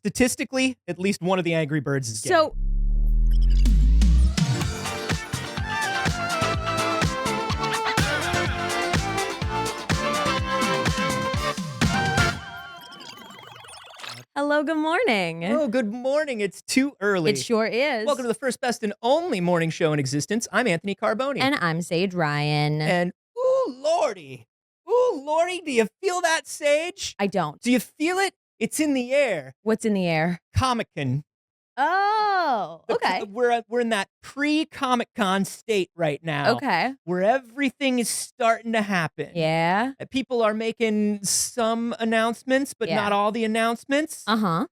statistically, at least one of the Angry Birds is gay. So, hello, good morning. Oh, good morning. It's too early. It sure is. Welcome to the first, best, and only morning show in existence. I'm Anthony Carboni. And I'm Saige Ryan. And, ooh, lordy. Ooh, lordy, do you feel that, Saige? I don't. Do you feel it? It's in the air. What's in the air? Comic-Con. Oh, okay. We're in that pre-Comic-Con state right now. Okay. Where everything is starting to happen. Yeah. People are making some announcements, but Yeah. not all the announcements. Uh-huh.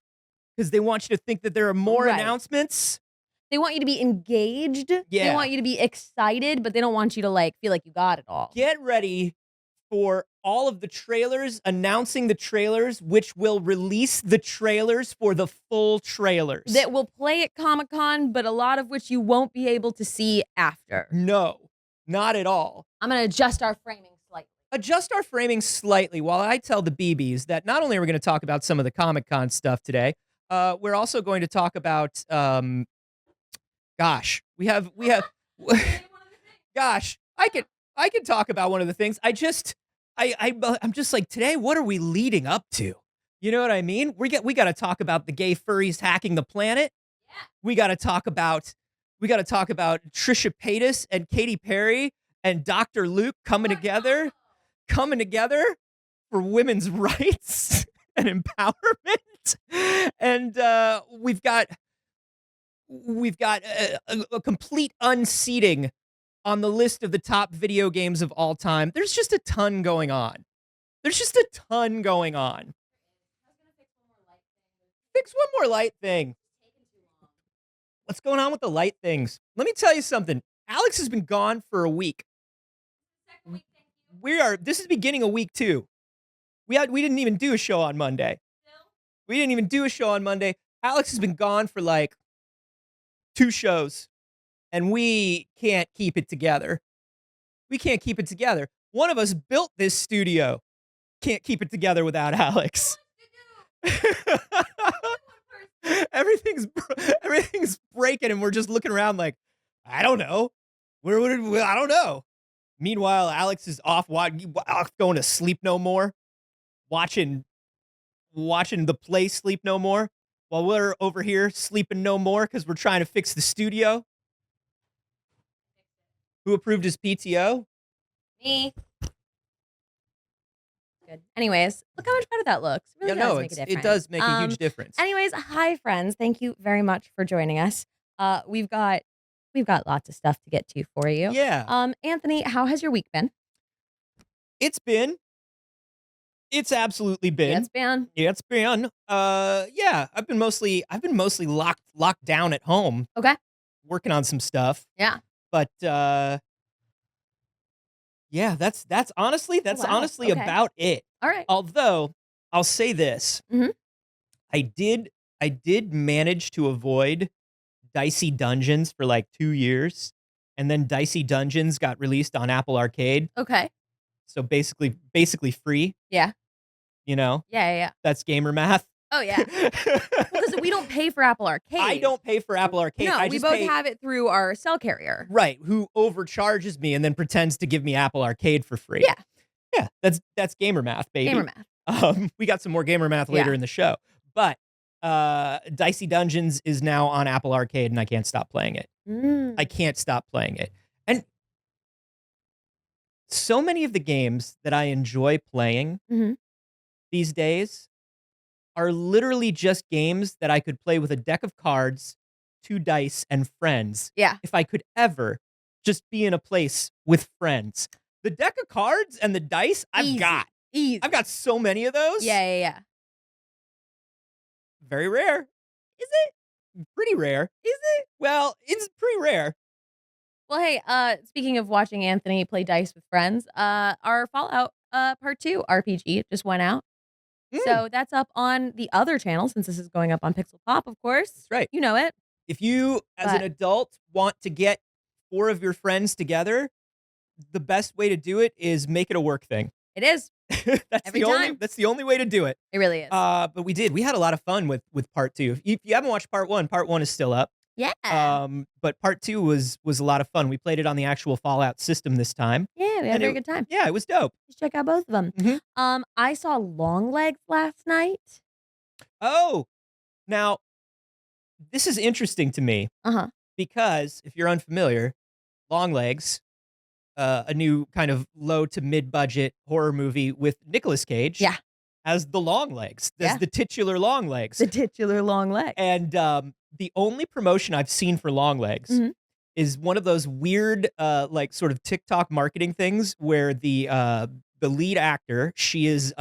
Because they want you to think that there are more Right. announcements. They want you to be engaged. Yeah. They want you to be excited, but they don't want you to feel like you got it all. Get ready for all of the trailers, announcing the trailers, which will release the trailers for the full trailers. That will play at Comic-Con, but a lot of which you won't be able to see after. No, not at all. I'm going to adjust our framing slightly. Adjust our framing slightly while I tell the BBs that not only are we going to talk about some of the Comic-Con stuff today, we're also going to talk about, gosh, gosh, I can talk about one of the things. I'm just like, today, what are we leading up to? You know what I mean? We got to talk about the gay furries hacking the planet. Yeah. We got to talk about Trisha Paytas and Katy Perry and Dr. Luke coming together for women's rights and empowerment. And we've got a complete unseating on the list of the top video games of all time. There's just a ton going on. Fix one more light thing. What's going on with the light things? Let me tell you something. Alex has been gone for a week. This is beginning of week 2. We didn't even do a show on Monday. Alex has been gone for 2 shows. And we can't keep it together. One of us built this studio. Can't keep it together without Alex. Everything's breaking, and we're just looking around like, I don't know. I don't know. Meanwhile, Alex is off going to sleep no more, watching the play Sleep No More, while we're over here sleeping no more because we're trying to fix the studio. Who approved his PTO? Me. Good. Anyways, look how much better that looks. It really does make a difference. It does make a huge difference. Anyways, hi friends. Thank you very much for joining us. We've got lots of stuff to get to for you. Yeah. Anthony, how has your week been? It's absolutely been. Yeah, it's been. Yeah, I've been mostly locked down at home. Okay. Working on some stuff. Yeah. But yeah, that's honestly okay. about it. All right. Although I'll say this, Mhm. I did manage to avoid Dicey Dungeons for 2 years, and then Dicey Dungeons got released on Apple Arcade. Okay. So basically free. Yeah. You know? Yeah. That's gamer math. Oh yeah. Because we don't pay for Apple Arcade. I don't pay for Apple Arcade. No, I we just both have it through our cell carrier. Right, who overcharges me and then pretends to give me Apple Arcade for free. Yeah. Yeah, that's gamer math, baby. Gamer math. We got some more gamer math later in the show. But Dicey Dungeons is now on Apple Arcade, and I can't stop playing it. I can't stop playing it. And so many of the games that I enjoy playing these days are literally just games that I could play with a deck of cards, 2 dice, and friends. Yeah. If I could ever just be in a place with friends. The deck of cards and the dice, I've got. Easy. I've got so many of those. Yeah. Very rare. Is it? Pretty rare. Is it? Well, it's pretty rare. Well, hey, speaking of watching Anthony play dice with friends, our Fallout Part 2 RPG just went out. So that's up on the other channel, since this is going up on Pixel Pop, of course. That's right. You know it. If you, as an adult, want to get 4 of your friends together, the best way to do it is make it a work thing. It is. That's Every the only time. that's the only way to do it. It really is. But we had a lot of fun with part 2. If you haven't watched part 1 is still up. Yeah. But part 2 was a lot of fun. We played it on the actual Fallout system this time. Yeah, we had a very good time. Yeah, it was dope. Just check out both of them. I saw Longlegs last night. Oh, now this is interesting to me Uh-huh. because if you're unfamiliar, Longlegs, a new kind of low to mid budget horror movie with Nicolas Cage. Yeah. As the Longlegs, as Yeah. the titular Longlegs. The titular Longlegs. And the only promotion I've seen for Longlegs is one of those weird, like sort of TikTok marketing things where the lead actor, she is,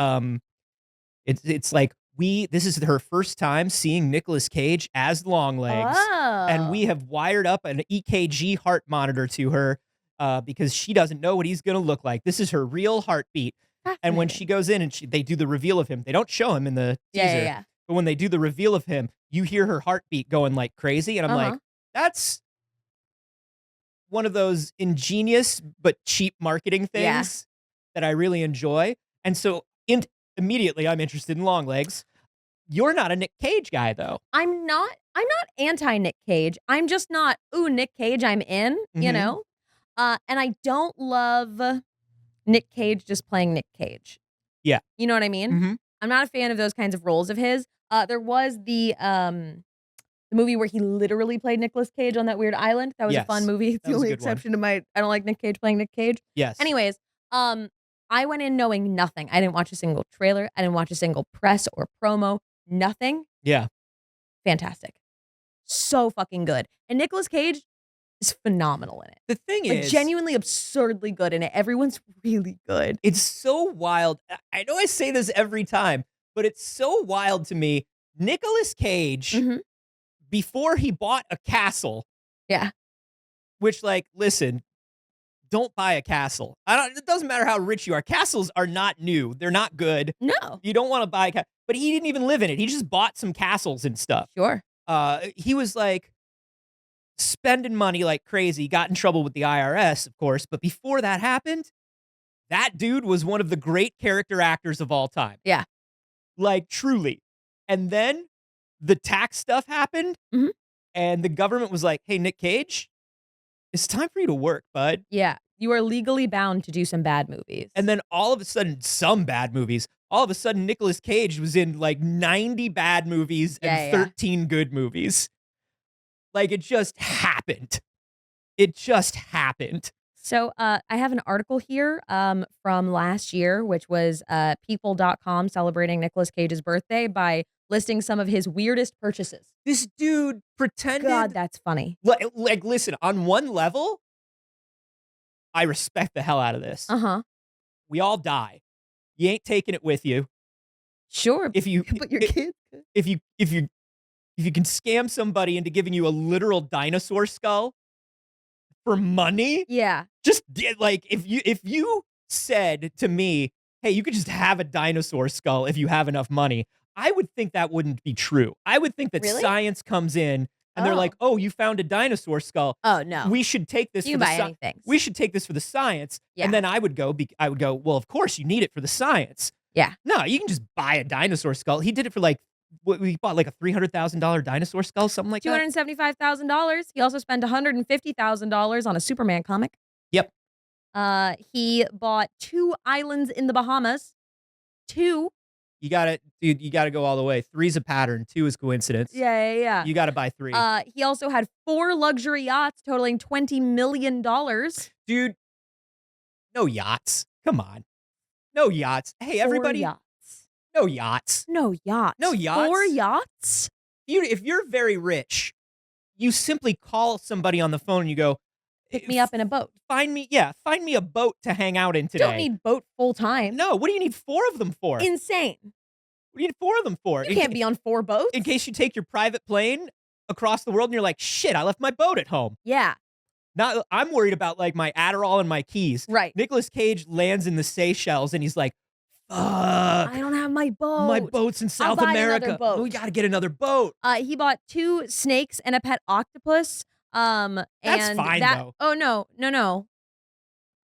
it's like this is her first time seeing Nicolas Cage as Longlegs, and we have wired up an EKG heart monitor to her because she doesn't know what he's gonna look like. This is her real heartbeat. And when she goes in and they do the reveal of him, they don't show him in the teaser. Yeah. But when they do the reveal of him, you hear her heartbeat going like crazy. And I'm like, that's one of those ingenious but cheap marketing things that I really enjoy. And so immediately I'm interested in Longlegs. You're not a Nick Cage guy, though. I'm not anti Nick Cage. I'm just not, ooh, Nick Cage, I'm in, you know? And I don't love Nick Cage just playing Nick Cage. Yeah. You know what I mean? I'm not a fan of those kinds of roles of his. There was the movie where he literally played Nicolas Cage on that weird island. That was a fun movie. It's the only exception to I don't like Nick Cage playing Nick Cage. Yes. Anyways, I went in knowing nothing. I didn't watch a single trailer. I didn't watch a single press or promo. Nothing. Yeah. Fantastic. So fucking good. And Nicolas Cage is phenomenal in it. The thing like, is, genuinely absurdly good in it. Everyone's really good. It's so wild. I know I say this every time, but it's so wild to me. Nicolas Cage, before he bought a castle, which, like, listen, don't buy a castle. It doesn't matter how rich you are. Castles are not new. They're not good. No. You don't want to buy a castle. But he didn't even live in it. He just bought some castles and stuff. Sure. He was like spending money like crazy, got in trouble with the IRS, of course. But before that happened, that dude was one of the great character actors of all time. Yeah. Like, truly. And then the tax stuff happened, and the government was like, hey, Nick Cage, it's time for you to work, bud. Yeah. You are legally bound to do some bad movies. And then all of a sudden, some bad movies. All of a sudden, Nicolas Cage was in like 90 bad movies and 13 good movies. Like, it just happened. It just happened. So I have an article here from last year, which was people.com celebrating Nicolas Cage's birthday by listing some of his weirdest purchases. This dude pretended. God, that's funny. Like, listen, on one level, I respect the hell out of this. We all die. You ain't taking it with you. Sure. If you but your kids. If you can scam somebody into giving you a literal dinosaur skull for money, just like if you said to me, "Hey, you could just have a dinosaur skull if you have enough money," I would think that wouldn't be true. I would think that science comes in and they're like, "Oh, you found a dinosaur skull. Oh no, we should take this. You for buy the anything. We should take this for the science." And then I would go. Well, of course you need it for the science. Yeah. No, you can just buy a dinosaur skull. He did it for like. We bought like a $300,000 dinosaur skull, something like that. $275,000. He also spent $150,000 on a Superman comic. Yep. He bought 2 islands in the Bahamas. 2. You got it, dude. You got to go all the way. 3's a pattern. 2 is coincidence. Yeah. You got to buy 3. He also had 4 luxury yachts totaling $20 million. Dude, no yachts. Come on. No yachts. Hey, everybody. 4 yachts. No yachts. No yachts. No yachts. 4 yachts? If you're very rich, you simply call somebody on the phone and you go, pick me up in a boat. Find me a boat to hang out in today. Don't need boat full time. No, what do you need 4 of them for? Insane. What do you need 4 of them for? You can't be on 4 boats. In case you take your private plane across the world and you're like, shit, I left my boat at home. Yeah. Now I'm worried about like my Adderall and my keys. Right. Nicolas Cage lands in the Seychelles and he's like, fuck. I don't have my boat. My boat's in South America. Boat. We got to get another boat. He bought 2 snakes and a pet octopus. That's fine, though. Oh, no.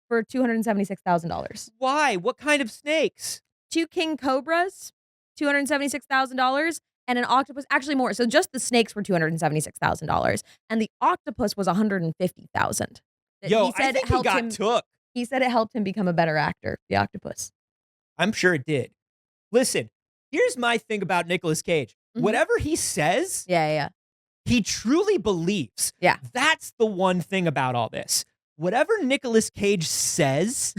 for $276,000. Why? What kind of snakes? 2 king cobras, $276,000, and an octopus. Actually, more. So just the snakes were $276,000, and the octopus was $150,000. Yo, I think he got took. He said it helped him become a better actor. The octopus. I'm sure it did. Listen, here's my thing about Nicolas Cage. Mhm. Whatever he says, Yeah. he truly believes. Yeah. That's the one thing about all this. Whatever Nicolas Cage says,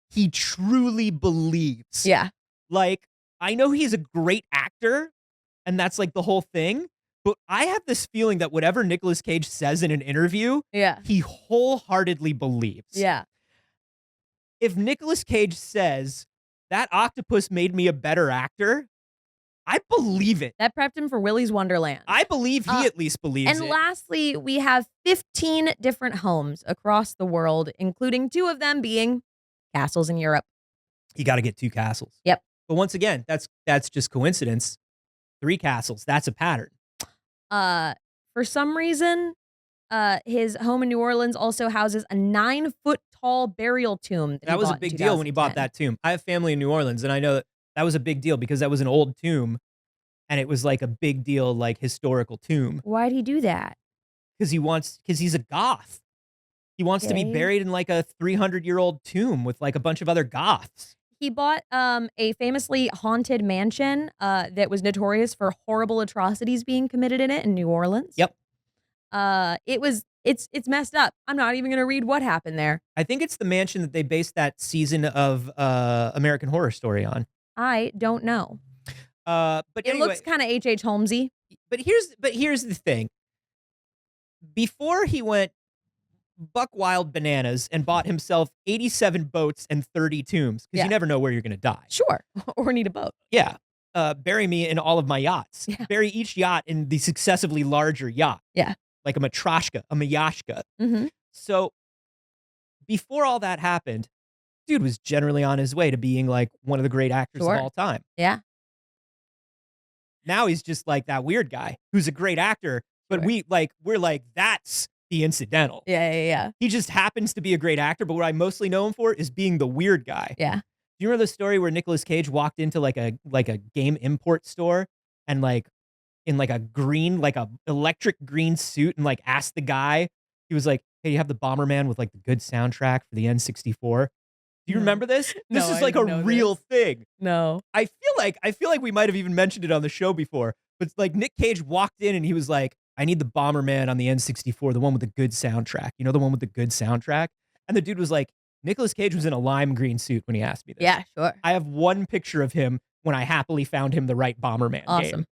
he truly believes. Yeah. Like, I know he's a great actor, and that's like the whole thing, but I have this feeling that whatever Nicolas Cage says in an interview, Yeah. he wholeheartedly believes. Yeah. If Nicolas Cage says, that octopus made me a better actor, I believe it. That prepped him for Willy's Wonderland. I believe he at least believes it. And lastly, we have 15 different homes across the world, including 2 of them being castles in Europe. You got to get 2 castles. Yep. But once again, that's just coincidence. 3 castles, that's a pattern. For some reason, his home in New Orleans also houses a 9-foot-tall burial tomb. That was a big deal when he bought that tomb. I have family in New Orleans, and I know that was a big deal because that was an old tomb, and it was like a big deal, like historical tomb. Why'd he do that? Because he's a goth. He wants to be buried in like a 300-year-old tomb with like a bunch of other goths. He bought a famously haunted mansion that was notorious for horrible atrocities being committed in it in New Orleans. Yep. It's messed up. I'm not even going to read what happened there. I think it's the mansion that they based that season of American Horror Story on. I don't know. But it anyway, looks kind of H.H. Holmesy. But here's the thing. Before he went buck wild bananas and bought himself 87 boats and 30 tombs, because you never know where you're going to die. Sure. Or need a boat. Yeah. Bury me in all of my yachts. Yeah. Bury each yacht in the successively larger yacht. Yeah. Like a matryoshka, a mayashka. Mm-hmm. So before all that happened, dude was generally on his way to being like one of the great actors of all time. Yeah. Now he's just like that weird guy who's a great actor, but we're like, that's the incidental. Yeah. He just happens to be a great actor, but what I mostly know him for is being the weird guy. Yeah. Do you remember the story where Nicolas Cage walked into like a game import store and like in like a green, like a electric green suit and like asked the guy, he was like, hey, you have the Bomberman with like the good soundtrack for the N64? Do you remember this? This is like a real thing. No. I feel like we might have even mentioned it on the show before, but like Nick Cage walked in and he was like, I need the Bomberman on the N64, the one with the good soundtrack. You know, the one with the good soundtrack? And the dude was like, Nicolas Cage was in a lime green suit when he asked me this. Yeah, sure. I have one picture of him when I happily found him the right Bomberman Awesome. game.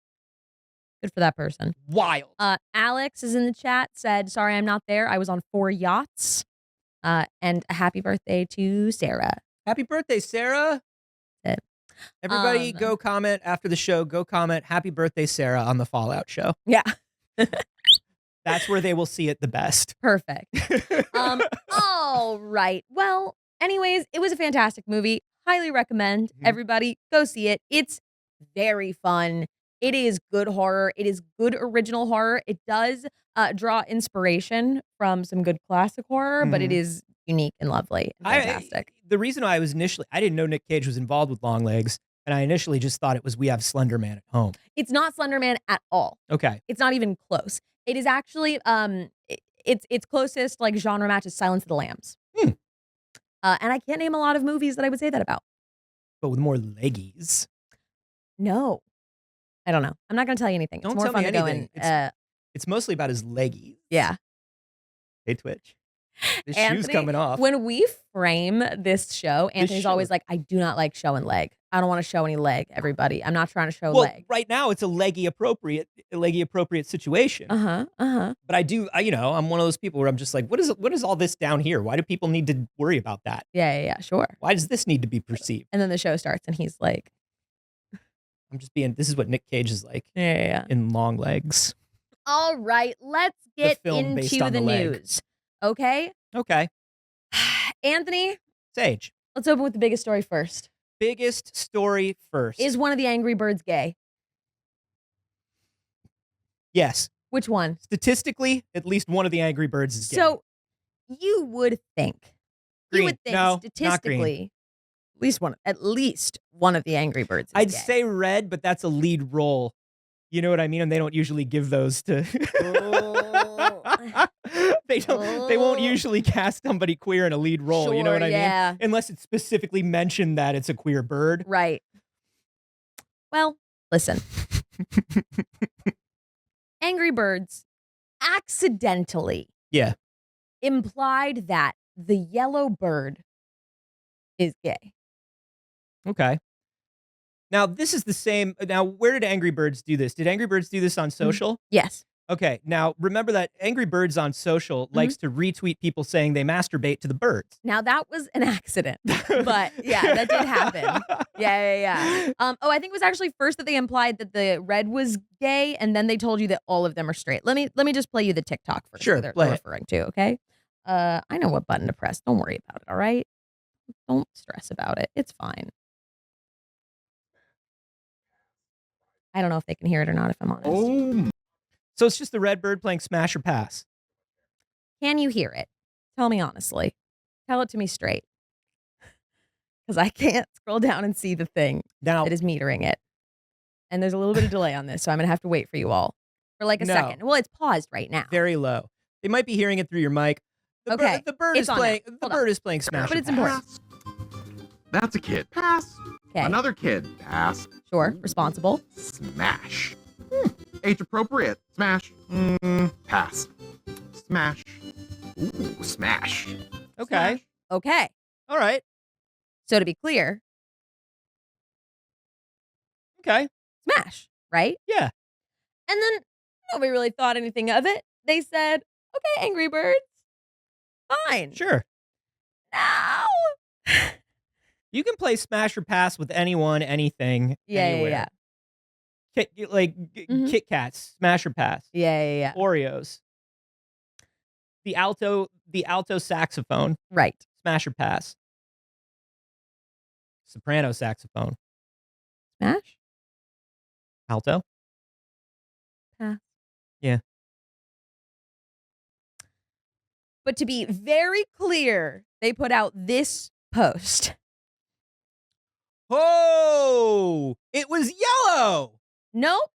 Good for that person. Wild. Alex is in the chat, said, sorry, I'm not there. I was on 4 yachts. And a happy birthday to Sarah. Happy birthday, Sarah. Everybody go comment after the show. Go comment happy birthday, Sarah on the Fallout show. Yeah. That's where they will see it the best. Perfect. All right. Well, anyways, it was a fantastic movie. Highly recommend everybody go see it. It's very fun. It is good horror. It is good original horror. It does draw inspiration from some good classic horror, but it is unique and lovely and fantastic. The reason I didn't know Nick Cage was involved with Long Legs, and I initially just thought it was We Have Slender Man at Home. It's not Slender Man at all. Okay. It's not even close. It is actually its closest like genre match is Silence of the Lambs. And I can't name a lot of movies that I would say that about. But with more leggies. No. I don't know. I'm not going to tell you anything. Don't it's more tell fun me to anything. go in. It's mostly about his leggies. Yeah. Hey, Twitch. This Anthony, shoe's coming off. When we frame this show, Anthony's always like, I do not like showing leg. I don't want to show any leg, everybody. I'm not trying to show leg. Right now it's a leggy appropriate situation. But I do, I'm one of those people where I'm just like, what is all this down here? Why do people need to worry about that? Yeah, sure. Why does this need to be perceived? And then the show starts and he's like, this is what Nick Cage is like. Yeah. In Long Legs. All right, let's get into the news. Okay? Okay. Anthony. Saige. Let's open with the biggest story first. Biggest story first. Is one of the Angry Birds gay? Yes. Which one? Statistically, at least one of the Angry Birds is gay. So, you would think You would think No, not green. statistically, at least one of the Angry Birds is I'd gay. say red, but that's a lead role. You know what I mean? And they don't usually give those to. They don't. They won't usually cast somebody queer in a lead role. Sure, you know what I yeah. mean? Unless it's specifically mentioned that it's a queer bird. Right. Well, listen. Angry Birds accidentally implied that the yellow bird is gay. Okay. Now, this is the same. Now, where did Angry Birds do this? Did Angry Birds do this on social? Yes. Okay. Now, remember that Angry Birds on social likes to retweet people saying they masturbate to the birds. Now, that was an accident. But, yeah, that did happen. Yeah. I think it was actually first that they implied that the red was gay, and then they told you that all of them are straight. Let me just play you the TikTok first. Sure, They're play it. referring to, okay? I know what button to press. Don't worry about it, all right? Don't stress about it. It's fine. I don't know if they can hear it or not, if I'm honest. Oh, So it's just the red bird playing smash or pass. Can you hear it? Tell me honestly. Tell it to me straight. Because I can't scroll down and see the thing Now, that is metering it. And there's a little bit of delay on this, so I'm going to have to wait for you all for like a No. second. Well, it's paused right now. very low. They might be hearing it through your mic. The Okay, the bird it's is on now. playing. The Hold bird is playing smash. But or it's pass. important. that's a kid. Pass. Okay, Another kid. Pass. sure, responsible. Smash. Age appropriate. Smash. Pass. Smash. Ooh, smash. Okay. Smash. Okay, All right. so to be clear, Okay. smash, right? Yeah. And then nobody really thought anything of it. They said, okay, Angry Birds, fine. Sure. Now. You can play smash or pass with anyone, anything, anywhere. Mhm. Kit Kats, smash or pass. Yeah. Oreos. The alto saxophone, Right. smash or pass. Soprano saxophone, Smash? alto. Pass. Yeah. But to be very clear, they put out this post. Oh, it was yellow. Nope,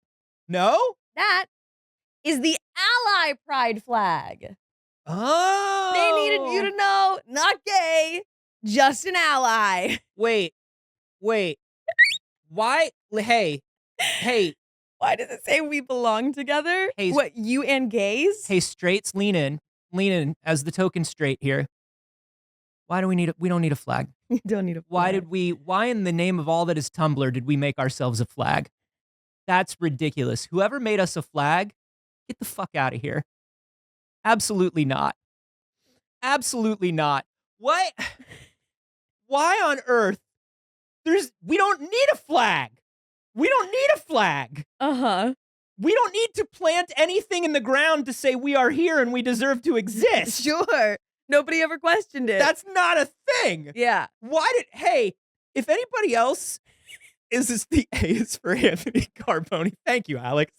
No? that is the ally pride flag. Oh. They needed you to know, not gay, just an ally. Wait. Why? Hey. Why does it say we belong together? Hey, What, you and gays? Hey, straights, lean in as the token straight here. Why do we need we don't need a flag. You don't need a flag. Why in the name of all that is Tumblr did we make ourselves a flag? That's ridiculous. Whoever made us a flag, get the fuck out of here. Absolutely not. Absolutely not. What? Why on earth? We don't need a flag. We don't need a flag. Uh-huh. We don't need to plant anything in the ground to say we are here and we deserve to exist. Sure. Nobody ever questioned it. That's not a thing. yeah. Hey, if anybody else is this the A is for Anthony Carboni. Thank you, Alex.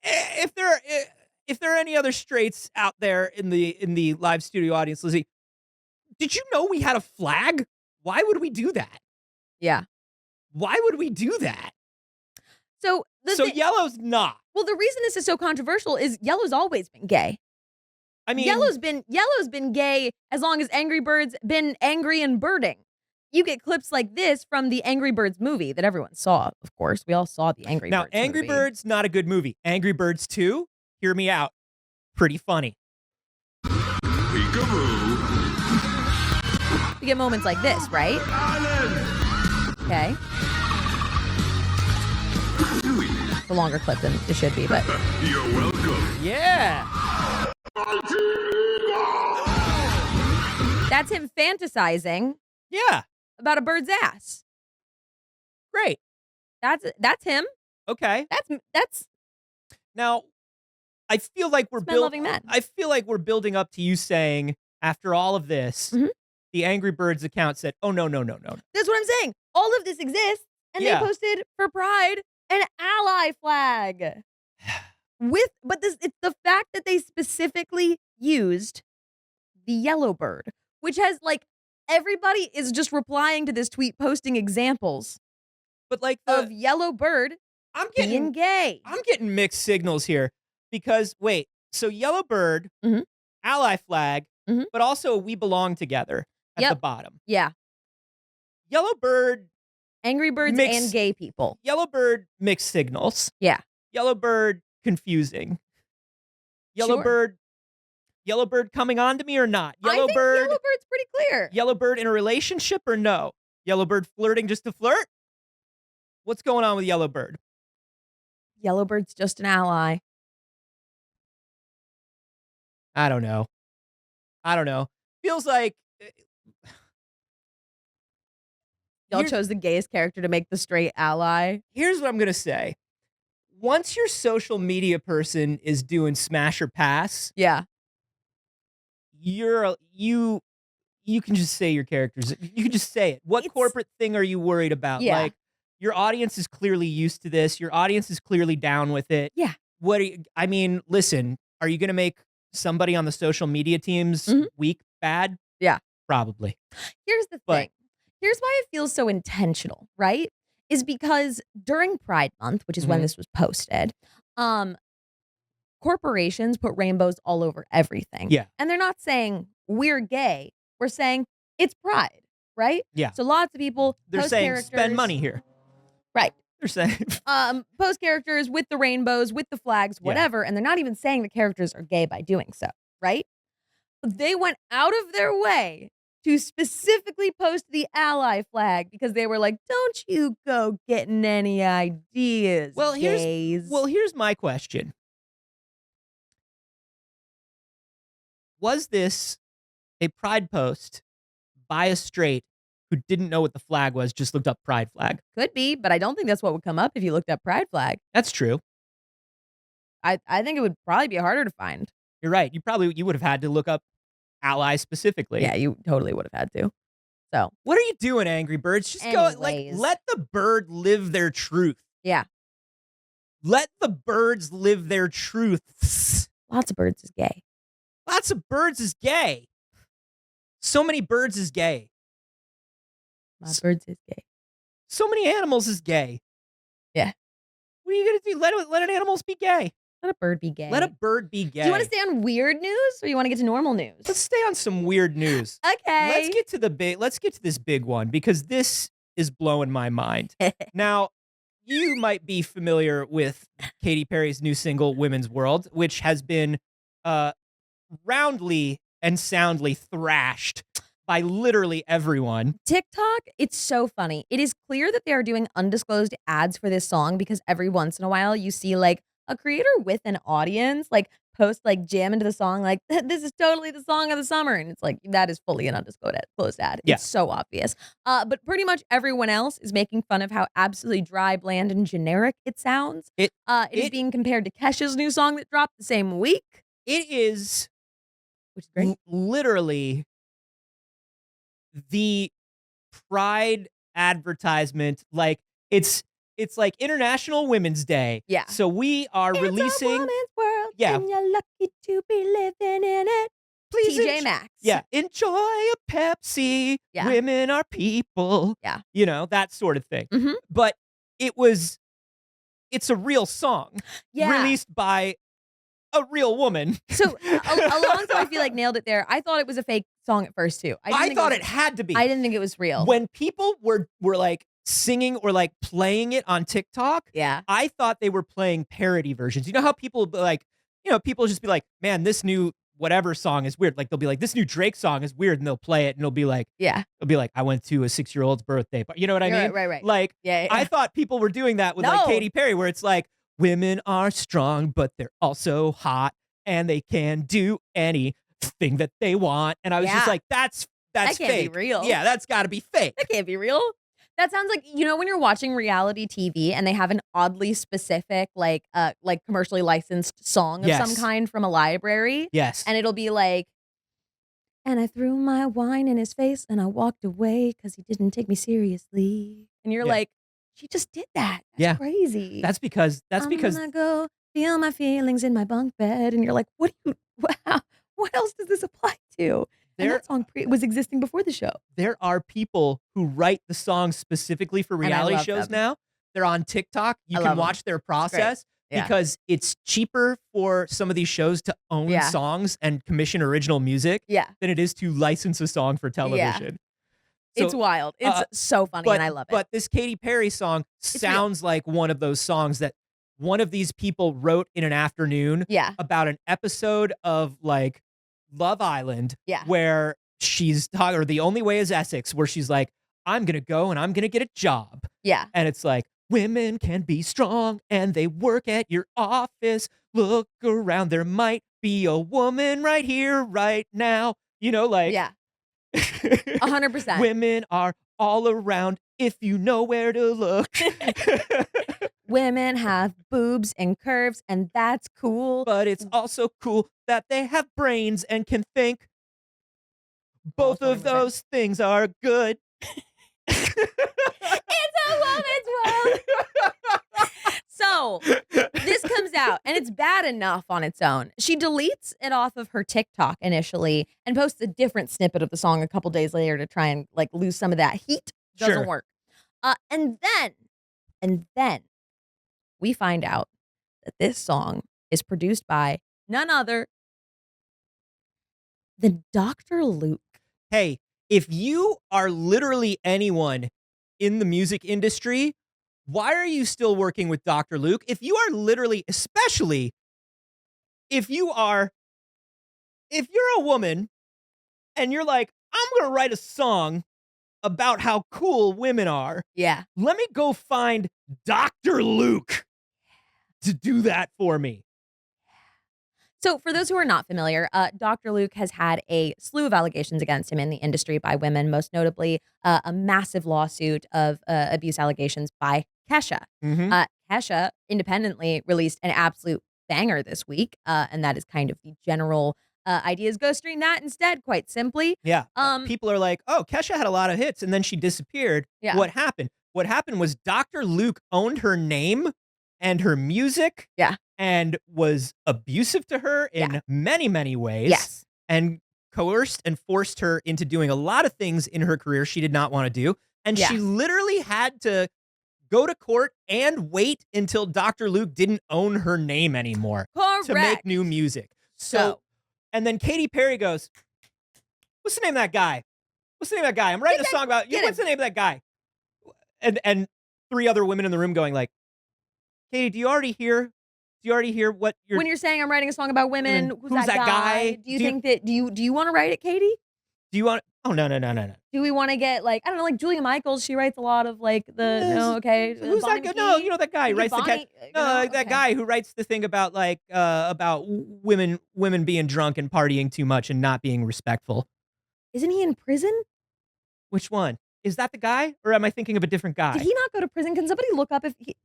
If there are any other straights out there in the live studio audience, Lizzie, did you know we had a flag? Why would we do that? Yeah. Why would we do that? So Yellow's not. well, the reason this is so controversial is Yellow's always been gay. I mean, Yellow's been gay as long as Angry Birds been angry and birding. You get clips like this from the Angry Birds movie that everyone saw, of course. We all saw the Angry Birds Angry movie. Birds, not a good movie. Angry Birds 2, hear me out. Pretty funny. Peekaboo. We get moments like this, right? Okay. It's a longer clip than it should be, but You're welcome. Yeah. that's him fantasizing Yeah. about a bird's ass. Great. That's him. Okay. That's Now, I feel like we're men-loving men. I feel like we're building up to you saying, after all of this, Mhm. the Angry Birds account said, "Oh no. That's what I'm saying. All of this exists, and Yeah. they posted for Pride an ally flag. It's the fact that they specifically used the yellow bird, which has like everybody is just replying to this tweet, posting examples But like of yellow bird I'm being gay. I'm getting mixed signals here because wait, so yellow bird, Mhm. ally flag, Mhm. but also we belong together at the Yep. bottom. Yeah. Yellow bird, Angry birds Mixed- and gay people. yellow bird mixed signals. Yeah. Yellow bird confusing. Yellow Sure. bird Yellow bird coming on to me or not? I think yellow bird's pretty clear. Yellow bird in a relationship or no? Yellow bird flirting just to flirt? What's going on with yellow bird? Yellow bird's just an ally. I don't know. Feels like Y'all Here's- chose the gayest character to make the straight ally. here's what I'm gonna say. Once your social media person is doing smash or pass, Yeah. you can just say your characters. You can just say it. What It's- corporate thing are you worried about? Yeah. Like your audience is clearly used to this. Your audience is clearly down with it. Yeah. I mean, listen, are you gonna make somebody on the social media team's Mhm. week bad? Yeah. Probably. Here's the But- thing. Here's why it feels so intentional, right? Is because during Pride Month, which is when Mhm. this was posted, corporations put rainbows all over everything. Yeah. And they're not saying we're gay. We're saying it's Pride, right? Yeah. So lots of people They're post saying characters, spend money here. Right. They're saying Post characters with the rainbows, with the flags, Yeah. whatever, and they're not even saying the characters are gay by doing so, right? But they went out of their way to specifically post the ally flag because they were like, "Don't you go getting any ideas, Well, gays." here's my question. Was this a pride post by a straight who didn't know what the flag was, just looked up pride flag? Could be, but I don't think that's what would come up if you looked up pride flag. That's true. I think it would probably be harder to find. You're right. You would have had to look up ally specifically. Yeah, you totally would have had to. So, What are you doing, Angry Birds? Just go Anyways. let the bird live their truth. yeah, Let the birds live their truths. lots of birds is gay. Lots of birds is gay. So many birds is gay. Lots of birds is gay. So many animals is gay. Yeah. What are you gonna do? Let an animals be gay. Let a bird be gay. Let a bird be gay. Do you want to stay on weird news or you want to get to normal news? Let's stay on some weird news. Okay. Let's get to this big one because this is blowing my mind. Now, you might be familiar with Katy Perry's new single "Women's World," which has been roundly and soundly thrashed by literally everyone. TikTok, it's so funny. It is clear that they are doing undisclosed ads for this song because every once in a while you see like a creator with an audience like post like jam into the song like this is totally the song of the summer, and it's like that is fully an undisclosed ad. Yeah. It's so obvious. But pretty much everyone else is making fun of how absolutely dry, bland, and generic it sounds. It is being compared to Kesha's new song that dropped the same week, It is which is great. literally the Pride advertisement. Like it's like International Women's Day. Yeah. So we are It's a releasing. woman's world, Yeah. and you're lucky to be living in it. Please TJ Maxx. Yeah, enjoy a Pepsi. Yeah. Women are people. Yeah. You know, that sort of thing. Mhm. But it's a real song Yeah. released by a real woman. So Alonso, I feel like nailed it there. I thought it was a fake song at first too. I think thought was- it had to be. I didn't think it was real. When people were like singing or like playing it on TikTok, yeah. I thought they were playing parody versions. You know how people be like, people just be like, man, this new whatever song is weird. Like they'll be like, this new Drake song is weird, and they'll play it, and it'll be like, Yeah. I went to a 6-year-old's birthday, but you know what I You're mean? Right. Like, Yeah. I thought people were doing that with No. like Katy Perry, where it's like, women are strong, but they're also hot, and they can do anything that they want. And I was just Yeah. like, that's That can't fake. be real. Yeah, that's got to be fake. That can't be real. That sounds like, when you're watching reality TV and they have an oddly specific, like commercially licensed song of Yes. some kind from a library. Yes. And it'll be like, and I threw my wine in his face and I walked away because he didn't take me seriously. And you're Yeah. like, she just did that. That's Yeah. crazy. That's because I'm gonna go feel my feelings in my bunk bed. And you're like, what else does this apply too. And There, that song was existing before the show. there are people who write the songs specifically for And I reality love shows them. now. They're on TikTok. You I can love 'em. watch their process Yeah. because it's cheaper for some of these shows to own Yeah. songs and commission original music Yeah. than it is to license a song for television. So, It's wild. It's so funny, and I love it. But this Katy Perry song sounds like one of those songs that one of these people wrote in an afternoon Yeah. about an episode of like Love Island Yeah. where she's talking, or The Only Way is Essex, where she's like, I'm going to go and I'm going to get a job. Yeah. And it's like, women can be strong and they work at your office. Look around, there might be a woman right here, right now. You know, like, Yeah. 100%. women are all around if you know where to look. Women have boobs and curves, and that's cool. But it's also cool that they have brains and can think. Both of those things are good. It's a woman's world. So this comes out, and it's bad enough on its own. She deletes it off of her TikTok initially and posts a different snippet of the song a couple days later to try and like lose some of that heat. Doesn't Sure. work. And then we find out that this song is produced by none other than Dr. Luke. Hey, if you are literally anyone in the music industry, why are you still working with Dr. Luke? If you are literally, especially if you're a woman and you're like, I'm going to write a song about how cool women are, Yeah. let me go find Dr. Luke to do that for me. So for those who are not familiar, Dr. Luke has had a slew of allegations against him in the industry by women, most notably a massive lawsuit of abuse allegations by Kesha. Mhm. Kesha independently released an absolute banger this week, and that is kind of the general idea is go stream that instead, quite simply. Yeah. People are like, oh, Kesha had a lot of hits and then she disappeared. Yeah. What happened? What happened was Dr. Luke owned her name and her music. Yeah. And was abusive to her in many, many ways. Yes. And coerced and forced her into doing a lot of things in her career she did not want to do. And she literally had to go to court and wait until Dr. Luke didn't own her name anymore to make Correct. new music. So, and then Katy Perry goes, what's the name of that guy? What's the name of that guy? I'm writing a song about, what's the name of that guy? And three other women in the room going like, Katy, do you already hear what you're... When you're saying I'm writing a song about women, who's that guy? Do you think that, do you want to write it, Katy? Do you want... Oh, no. Do we want to get like, I don't know, like Julia Michaels, she writes a lot of like the, no, okay. Who's that guy? No, you know that guy who writes the... that guy who writes the thing about like, about women being drunk and partying too much and not being respectful. Isn't he in prison? Which one? Is that the guy? Or am I thinking of a different guy? Did he not go to prison? Can somebody look up if he...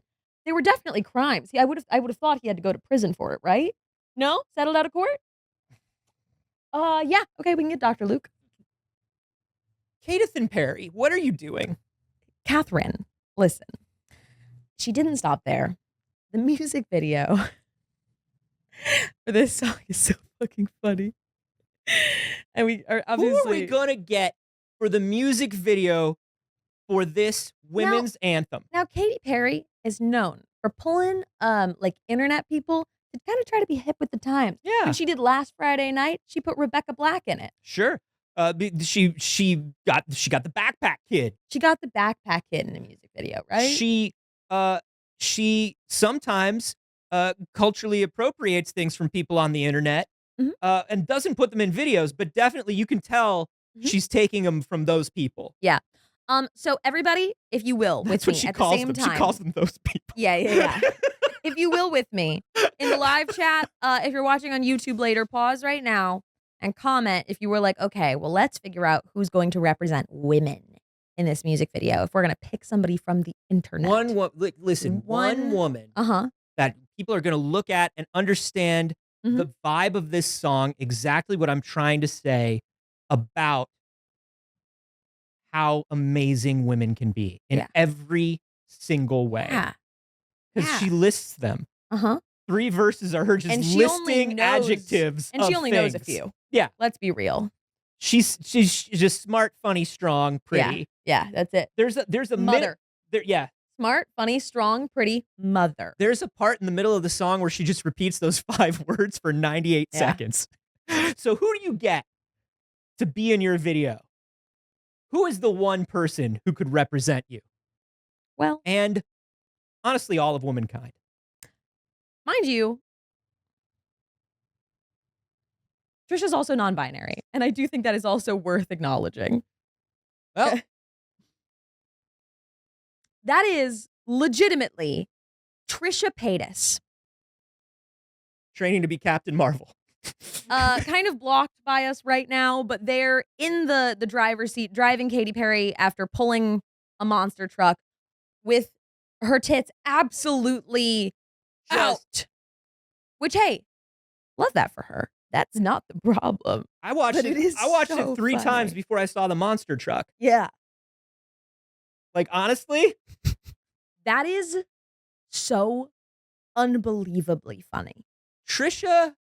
They were definitely crimes. I would have thought he had to go to prison for it, right? No? Settled out of court? Yeah. Okay, we can get Dr. Luke. Katy Perry, what are you doing? Catherine, listen. She didn't stop there. The music video for this song is so fucking funny. And we are obviously... Who are we gonna get for the music video for this women's anthem? Now, Katy Perry is known for pulling like internet people to kind of try to be hip with the times. Yeah. When she did Last Friday Night, she put Rebecca Black in it. Sure. She got the backpack kid. She got the backpack kid in the music video, right? She sometimes culturally appropriates things from people on the internet and doesn't put them in videos, but definitely you can tell she's taking them from those people. Yeah. So everybody, if you will, That's with what me she at calls the same them. time. She calls them those people. Yeah. If you will with me in the live chat, if you're watching on YouTube later, pause right now and comment if you were like, okay, well, let's figure out who's going to represent women in this music video. If we're going to pick somebody from the internet. One woman that people are going to look at and understand the vibe of this song, exactly what I'm trying to say about how amazing women can be in every single way. Yeah. Because she lists them. 3 verses are her just listing adjectives. And she only knows a things. few. Yeah. Let's be real. She's just smart, funny, strong, pretty. Yeah, that's it. There's a Mother. Yeah. Smart, funny, strong, pretty, mother. There's a part in the middle of the song where she just repeats those 5 words for 98 seconds. So who do you get to be in your video? Who is the one person who could represent you? Well, And honestly, all of womankind. mind you, Trisha's also non-binary, and I do think that is also worth acknowledging. Well, That is legitimately Trisha Paytas. training to be Captain Marvel. Kind of blocked by us right now, but they're in the driver's seat driving Katy Perry after pulling a monster truck with her tits absolutely out. Which, hey, love that for her. That's not the problem. I watched But it is I watched so it 3 funny. times before I saw the monster truck. Yeah. Like, honestly, That is so unbelievably funny. Trisha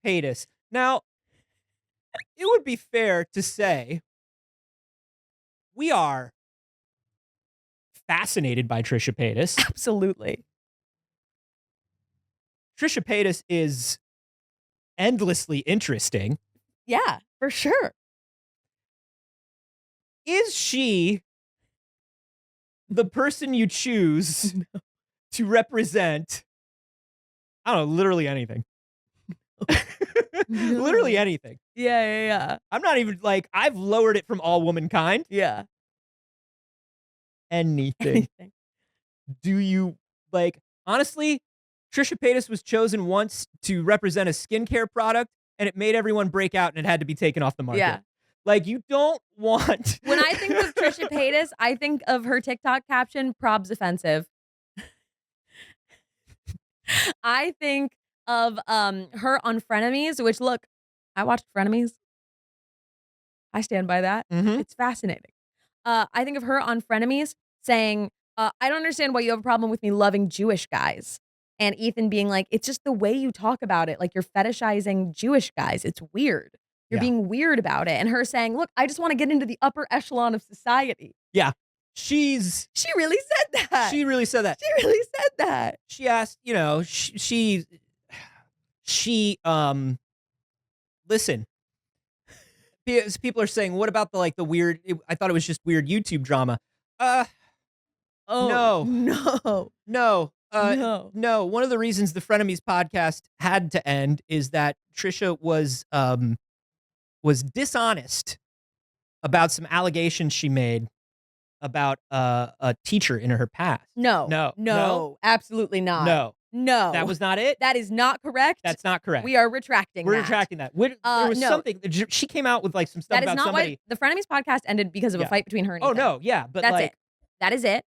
Paytas. Now, it would be fair to say we are fascinated by Trisha Paytas. Absolutely. Trisha Paytas is endlessly interesting. Yeah, for sure. Is she the person you choose to represent, I don't know, literally anything? Literally anything. Yeah. I'm not even like, I've lowered it from all womankind. Yeah. Anything. Do you, like, honestly, Trisha Paytas was chosen once to represent a skincare product, and it made everyone break out, and it had to be taken off the market. Yeah. Like, you don't want. When I think of Trisha Paytas, I think of her TikTok caption, "Probs offensive." I think of her on Frenemies, which, look, I watched Frenemies. I stand by that. Mhm. It's fascinating. I think of her on Frenemies saying, "I don't understand why you have a problem with me loving Jewish guys." And Ethan being like, "It's just the way you talk about it. Like, you're fetishizing Jewish guys. It's weird. You're Yeah. being weird about it." And her saying, "Look, I just want to get into the upper echelon of society." She really said that. She really said that. She really said that. She asked, you know, listen. People are saying, what about the weird, I thought it was just weird YouTube drama. Oh, No. No. No. No. One of the reasons the Frenemies podcast had to end is that Trisha was dishonest about some allegations she made about a teacher in her past. No. Absolutely not. No. That was not it. That is not correct. That's not correct. We are retracting We're that. retracting that. There was no. something. She came out with like some stuff That is about not somebody. why the Frenemies podcast ended because of a fight between her and Oh Ethan. no, yeah, but That's like, it. That is it.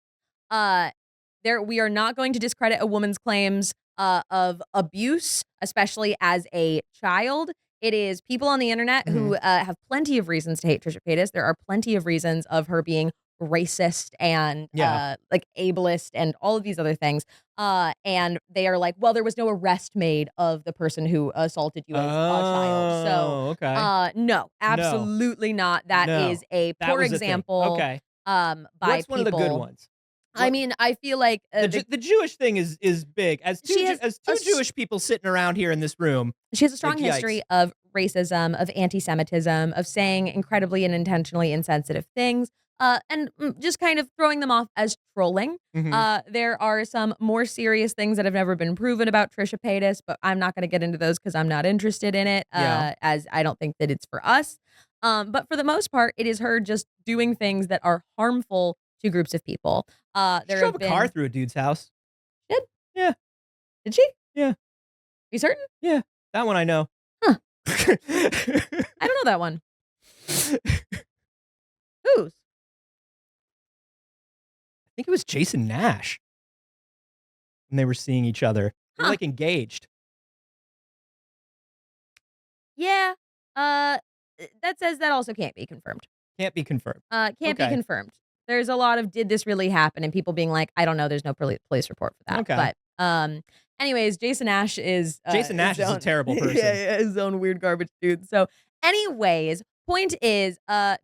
We are not going to discredit a woman's claims of abuse, especially as a child. It is people on the internet who have plenty of reasons to hate Trisha Paytas. There are plenty of reasons of her being racist and like ableist and all of these other things. And they are like, well, there was no arrest made of the person who assaulted you as a child. So, okay. no, absolutely not. That is a poor example. Okay. By What's one of the good people. ones? I mean, I feel like The Jewish thing is big. As two Jewish people sitting around here in this room, she has a strong like, history yikes. of racism, of anti-Semitism, of saying incredibly and intentionally insensitive things, and just kind of throwing them off as trolling. There are some more serious things that have never been proven about Trisha Paytas, but I'm not going to get into those because I'm not interested in it, as I don't think that it's for us. But for the most part, it is her just doing things that are harmful to groups of people. She drove a car through a dude's house. Did? Yeah. Did she? Yeah. You certain? Yeah. That one I know. Huh. I don't know that one. Whose? I think it was Jason Nash. When they were seeing each other. They were like engaged. Yeah. That says that also can't be confirmed. Can't be confirmed. Can't be Okay. confirmed. There's a lot of did this really happen and people being like, I don't know, there's no police report for that. Okay. But anyways, Jason Nash is Jason Nash is a terrible person. Yeah, his own weird garbage dude. So anyways, Point is,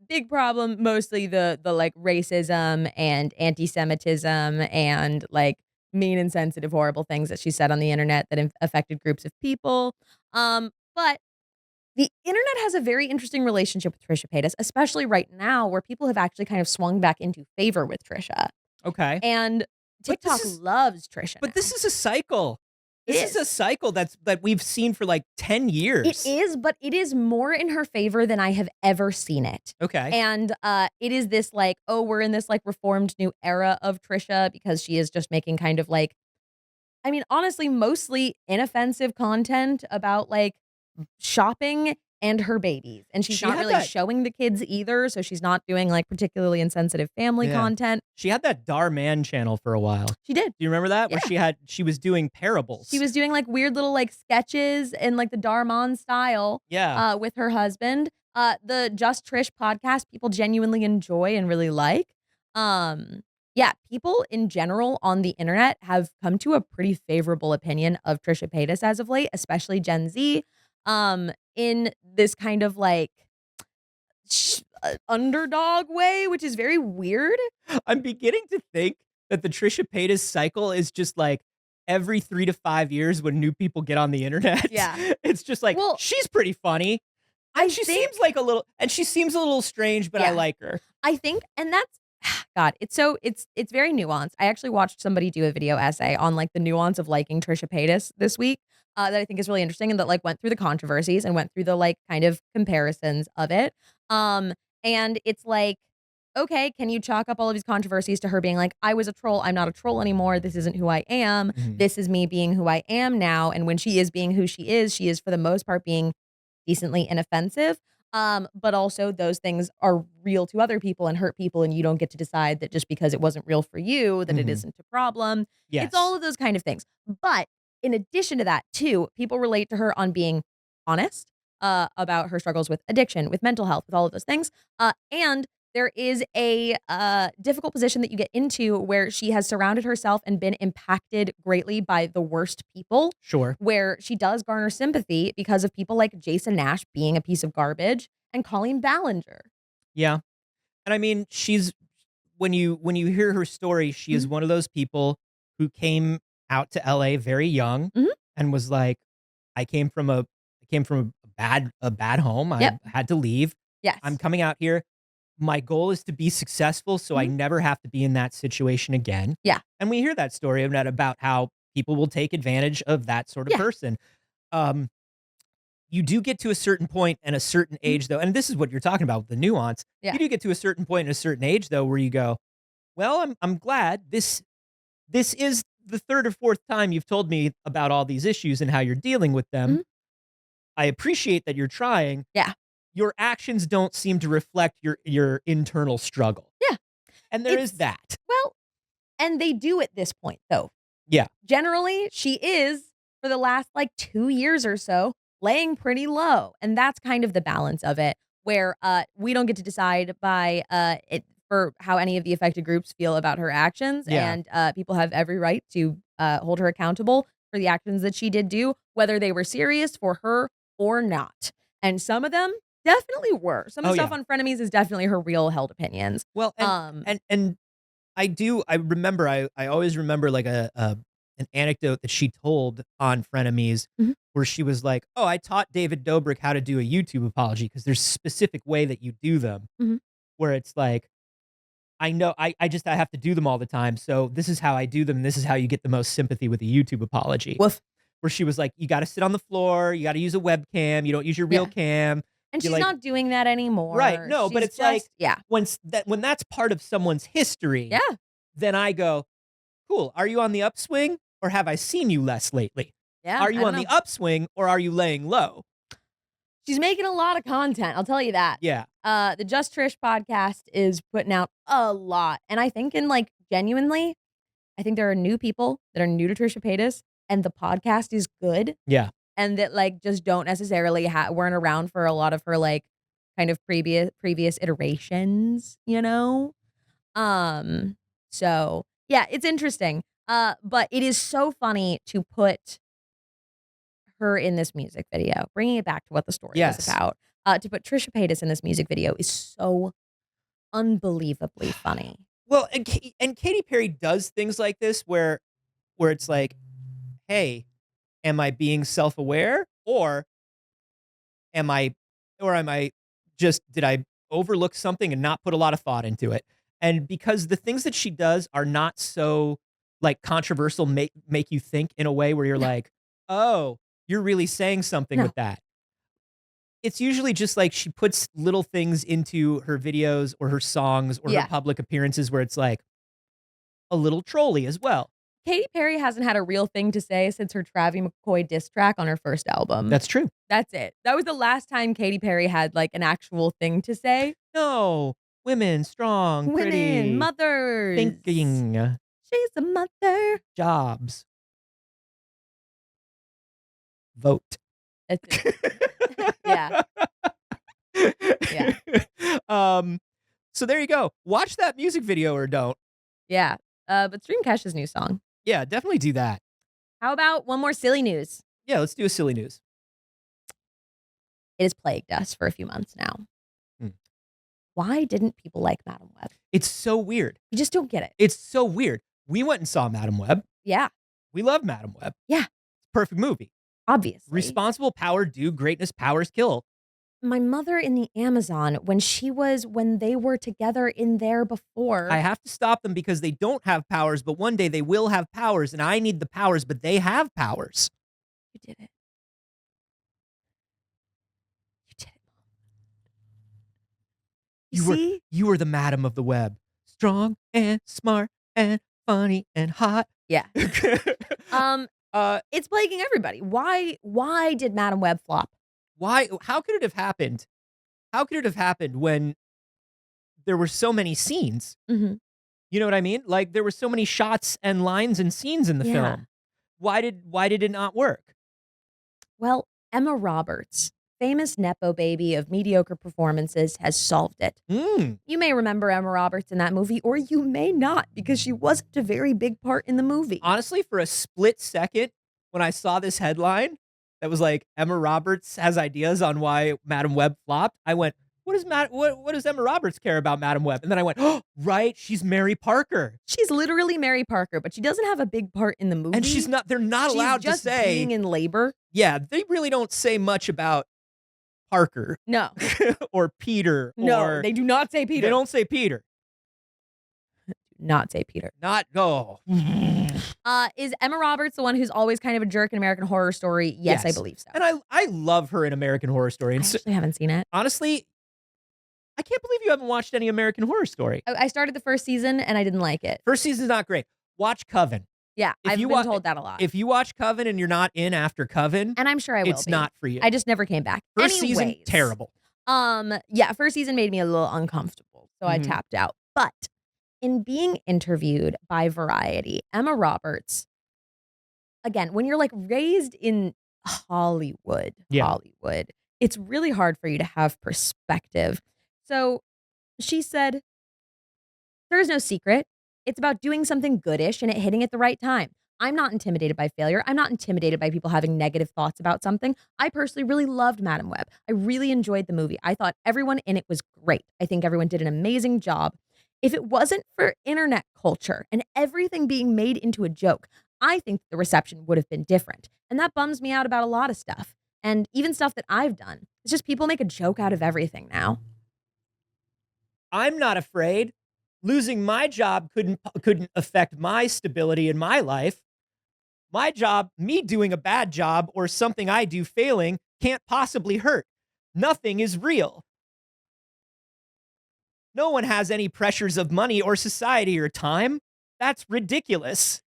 big problem, mostly the like racism and anti-Semitism and like mean and sensitive, horrible things that she said on the internet that affected groups of people. But the internet has a very interesting relationship with Trisha Paytas, especially right now, where people have actually kind of swung back into favor with Trisha. Okay. And But TikTok this is- loves Trisha. But now. this is a cycle. It This is a cycle that we've seen for like 10 years. It is, but it is more in her favor than I have ever seen it. Okay. And it is this like, oh, we're in this like reformed new era of Trisha because she is just making kind of like, I mean, honestly, mostly inoffensive content about like shopping and her babies. And she's She not had really that- showing the kids either. So she's not doing like particularly insensitive family Yeah. content. She had that Dar Man channel for a while. Do She did. you remember that? Yeah. Where she was doing parables. She was doing like weird little like sketches in like the Darman style. Yeah. With her husband. The Just Trish podcast, people genuinely enjoy and really like. Yeah, people in general on the internet have come to a pretty favorable opinion of Trisha Paytas as of late, especially Gen Z. In this kind of like underdog way, which is very weird. I'm beginning to think that the Trisha Paytas cycle is just like every 3 to 5 years when new people get on the internet. Yeah. It's just like, Well, she's pretty funny. And she seems like a little strange, but I Yeah. like her. I think, and that's God, it's very nuanced. I actually watched somebody do a video essay on like the nuance of liking Trisha Paytas this week. That I think is really interesting and that like went through the controversies and went through the like kind of comparisons of it. And it's like, okay, can you chalk up all of these controversies to her being like, I was a troll, I'm not a troll anymore, this isn't who I am, Mhm. this is me being who I am now. And when she is being who she is for the most part being decently inoffensive. But also those things are real to other people and hurt people, and you don't get to decide that just because it wasn't real for you, that it Mhm. isn't a problem. Yes. It's all of those kind of things. But in addition to that, too, people relate to her on being honest about her struggles with addiction, with mental health, with all of those things. And there is a difficult position that you get into where she has surrounded herself and been impacted greatly by the worst people, Sure. where she does garner sympathy because of people like Jason Nash being a piece of garbage and Colleen Ballinger. Yeah. And I mean, when you hear her story, she is one of those people who came out to LA very young Mhm. and was like, I came from a bad home. Yep. I had to leave. Yes. I'm coming out here. My goal is to be successful so I never have to be in that situation again. Yeah. And we hear that story about how people will take advantage of that sort of Yeah. person. You do get to a certain point and a certain age, though, and this is what you're talking about, the nuance. Yeah. You do get to a certain point and a certain age, though, where you go, well, I'm glad this is the third or fourth time you've told me about all these issues and how you're dealing with them. Mhm. I appreciate that you're trying. Yeah. Your actions don't seem to reflect your internal struggle. Yeah. And there is It's- that. Well, and they do at this point, though. Yeah. Generally, she is, for the last like 2 years or so, laying pretty low. And that's kind of the balance of it, where we don't get to decide by for how any of the affected groups feel about her actions. Yeah. And people have every right to hold her accountable for the actions that she did do, whether they were serious for her or not. And some of them definitely were. Some of the Oh, stuff yeah. on Frenemies is definitely her real held opinions. Well, and I remember, I always remember like an anecdote that she told on Frenemies Mhm. where she was like, oh, I taught David Dobrik how to do a YouTube apology because there's a specific way that you do them Mhm. where it's like, I know I have to do them all the time. So this is how I do them. And this is how you get the most sympathy with a YouTube apology. Woof. Where she was like, you got to sit on the floor. You got to use a webcam. You don't use your real Yeah. cam. And You're she's like- not doing that anymore. Right, no, but She's it's like- yeah. When that's part of someone's history, Yeah. then I go, cool. Are you on the upswing or have I seen you less lately? Yeah. Are you on the upswing or are you laying low? She's making a lot of content, I'll tell you that. Yeah. The Just Trish podcast is putting out a lot. And I think genuinely, I think there are new people that are new to Trisha Paytas and the podcast is good. Yeah. And that just don't necessarily weren't around for a lot of her kind of previous iterations, you know? So yeah, it's interesting. But it is so funny to put her in this music video, bringing it back to what the story Yes. is about. To put Trisha Paytas in this music video is so unbelievably funny. Well, and Katy Perry does things like this where it's like, hey, am I being self-aware or am I just did I overlook something and not put a lot of thought into it? And because the things that she does are not so like controversial, make you think in a way where you're like, oh, you're really saying something No. with that. It's usually just like she puts little things into her videos or her songs or her public appearances where it's like a little trolly as well. Katy Perry hasn't had a real thing to say since her Travie McCoy diss track on her first album. That's true. That's it. That was the last time Katy Perry had like an actual thing to say. No, women, strong, pretty, Women, mothers, thinking, she's a mother. jobs, vote. That's it. Yeah. Yeah. So there you go. Watch that music video or don't. Yeah. But stream Kesha's new song. Yeah, definitely do that. How about one more silly news? Yeah, let's do a silly news. It has plagued us for a few months now. Hmm. Why didn't people like Madam Web? It's so weird. You just don't get it. It's so weird. We went and saw Madam Web. Yeah. We love Madam Web. Yeah. Perfect movie. Obviously. Responsible power do, greatness powers kill. My mother in the Amazon, when they were together in there before. I have to stop them because they don't have powers, but one day they will have powers, and I need the powers, but they have powers. You did it. You did it, Mom. See? You were the madam of the web. Strong and smart and funny and hot. Yeah. It's plaguing everybody. Why did Madam Web flop? Why? How could it have happened? How could it have happened when there were so many scenes? Mm-hmm. You know what I mean? Like there were so many shots and lines and scenes in the film. Why did it not work? Well, Emma Roberts, famous Nepo baby of mediocre performances, has solved it. You may remember Emma Roberts in that movie, or you may not, because she wasn't a very big part in the movie. Honestly, for a split second, when I saw this headline that was like Emma Roberts has ideas on why Madam Web flopped, I went, what does Emma Roberts care about Madam Web? And then I went, oh, right, she's Mary Parker. She's literally Mary Parker, but she doesn't have a big part in the movie. And they're not allowed to say. She's being in labor. Yeah, they really don't say much about Parker. No. Or Peter. No, they do not say Peter. They don't say Peter. Not say Peter. Is Emma Roberts the one who's always kind of a jerk in American Horror Story? Yes, I believe so. And I love her in American Horror Story. I And actually haven't seen it. honestly, I can't believe you haven't watched any American Horror Story. I started the first season and I didn't like it. First season's not great. Watch Coven. Yeah, If I've you been told that a lot. If you watch Coven and you're not in after Coven, And I'm sure I will it's be. not for you. I just never came back. First season, Anyways, terrible. Yeah, first season made me a little uncomfortable, so I Mhm. tapped out. But in being interviewed by Variety, Emma Roberts, again, when you're like raised in Hollywood, it's really hard for you to have perspective. So she said, there is no secret. It's about doing something goodish and it hitting at the right time. I'm not intimidated by failure. I'm not intimidated by people having negative thoughts about something. I personally really loved Madam Web. I really enjoyed the movie. I thought everyone in it was great. I think everyone did an amazing job. If it wasn't for internet culture and everything being made into a joke, I think the reception would have been different. And that bums me out about a lot of stuff. And even stuff that I've done. It's just people make a joke out of everything now. I'm not afraid. Losing my job couldn't affect my stability in my life. My job, me doing a bad job or something I do failing, can't possibly hurt. Nothing is real. No one has any pressures of money or society or time. That's ridiculous.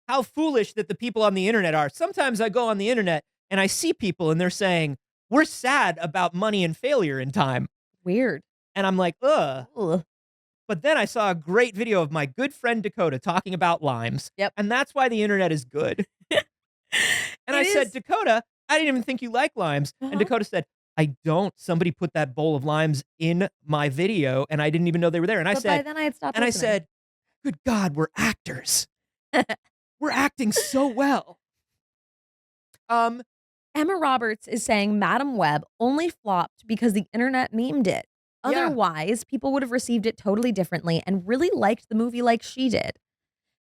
How foolish that the people on the internet are. Sometimes I go on the internet and I see people and they're saying, we're sad about money and failure in time. Weird. And I'm like, ugh. But then I saw a great video of my good friend Dakota talking about limes. Yep. And that's why the internet is good. And I said, Dakota, I didn't even think you like limes. And Dakota said, I don't. Somebody put that bowl of limes in my video and I didn't even know they were there. And I said, by then I had stopped and I listening. said, good God, we're actors. We're acting so well. Emma Roberts is saying Madam Web only flopped because the internet memed it. Yeah. Otherwise, people would have received it totally differently and really liked the movie like she did.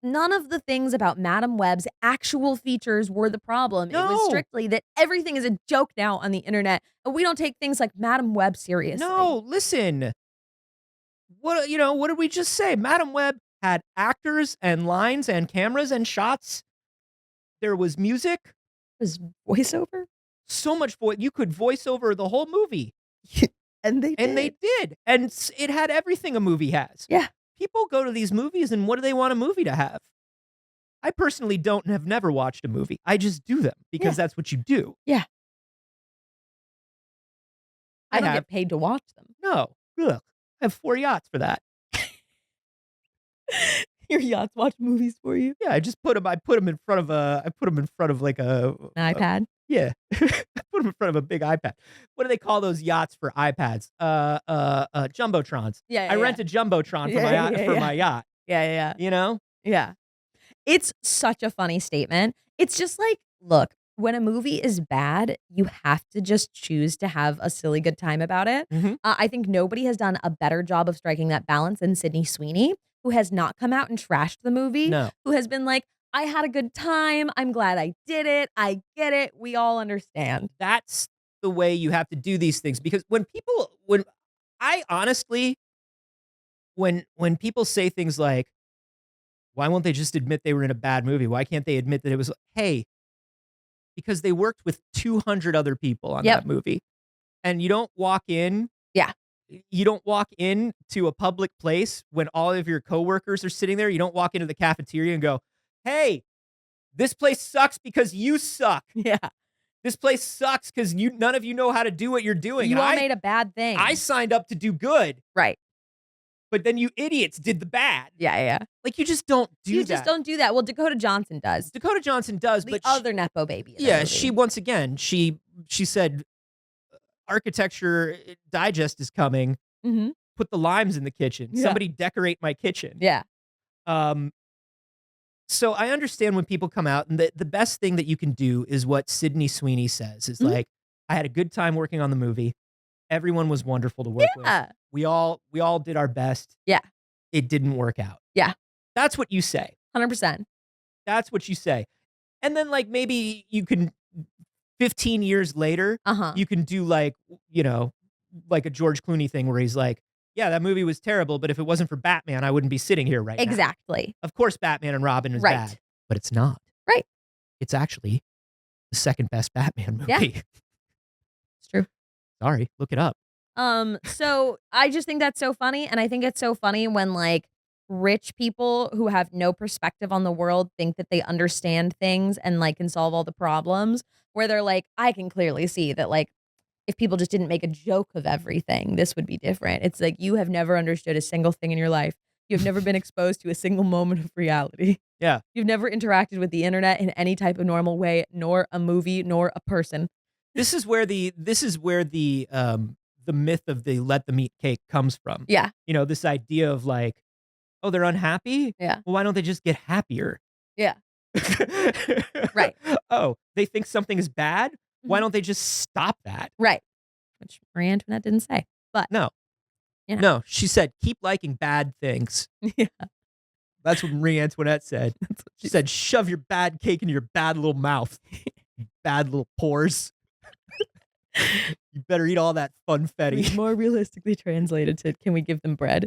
None of the things about Madam Web's actual features were the problem. It was No. strictly that everything is a joke now on the internet, and we don't take things like Madam Web seriously. No, listen. What did we just say? Madam Web had actors and lines and cameras and shots. There was music. It was voiceover, So much voice. You could voice over the whole movie. and they And they did. And it had everything a movie has. Yeah. People go to these movies, and what do they want a movie to have? I personally have never watched a movie. I just do them because that's what you do. Yeah. I don't have- get paid to watch them. No. Ugh. I have 4 yachts for that. Your yachts watch movies for you. Yeah, I just put them. I put them in front of like An iPad. Yeah. I put them in front of a big iPad. What do they call those yachts for iPads? Jumbotrons. Yeah, I rent a Jumbotron for my yacht. Yeah. You know? Yeah. It's such a funny statement. It's just like, look, when a movie is bad, you have to just choose to have a silly good time about it. Mhm. I think nobody has done a better job of striking that balance than Sydney Sweeney, who has not come out and trashed the movie, No. who has been like, I had a good time. I'm glad I did it. I get it. We all understand. That's the way you have to do these things, because when people people say things like, why won't they just admit they were in a bad movie? Why can't they admit that it was, hey, because they worked with 200 other people on that movie. And you don't walk in. Yeah. You don't walk in to a public place when all of your coworkers are sitting there. You don't walk into the cafeteria and go, hey, this place sucks because you suck. Yeah. This place sucks because none of you know how to do what you're doing. You And all made a bad thing. I signed up to do good. Right. But then you idiots did the bad. Yeah. Like, you just don't do that. You just don't do that. Well, Dakota Johnson does. Dakota Johnson does, The but other Nepo baby. in the yeah, movie. she once again, she said, Architecture Digest is coming. Mhm. Put the limes in the kitchen. Yeah. Somebody decorate my kitchen. Yeah. So I understand when people come out, and the best thing that you can do is what Sydney Sweeney says. Is Mhm. like, I had a good time working on the movie. Everyone was wonderful to work with. Yeah. We all did our best. Yeah. It didn't work out. Yeah. That's what you say. 100%. That's what you say. And then, like, maybe you can 15 years later, Uh-huh. you can do like a George Clooney thing where he's like, yeah, that movie was terrible, but if it wasn't for Batman, I wouldn't be sitting here right now. Exactly. Of course, Batman and Robin is Right. bad, but it's not. Right. It's actually the second best Batman movie. Yeah. It's true. Sorry, look it up. So I just think that's so funny. And I think it's so funny when like rich people who have no perspective on the world think that they understand things and like can solve all the problems, where they're like, I can clearly see that like if people just didn't make a joke of everything, this would be different. It's like, you have never understood a single thing in your life. You've never been exposed to a single moment of reality. Yeah. You've never interacted with the internet in any type of normal way, nor a movie, nor a person. This is where the myth of the let them eat cake comes from. Yeah. You know, this idea of like, oh, they're unhappy? Yeah. Well, why don't they just get happier? Yeah. Right. Oh, they think something is bad? Why Mhm. don't they just stop that? Right. Which Marie Antoinette didn't say. But No. You know. No, she said, keep liking bad things. yeah. That's what Marie Antoinette said. That's what She said, shove your bad cake into your bad little mouth. You bad little pores. You better eat all that funfetti. more realistically translated to, can we give them bread?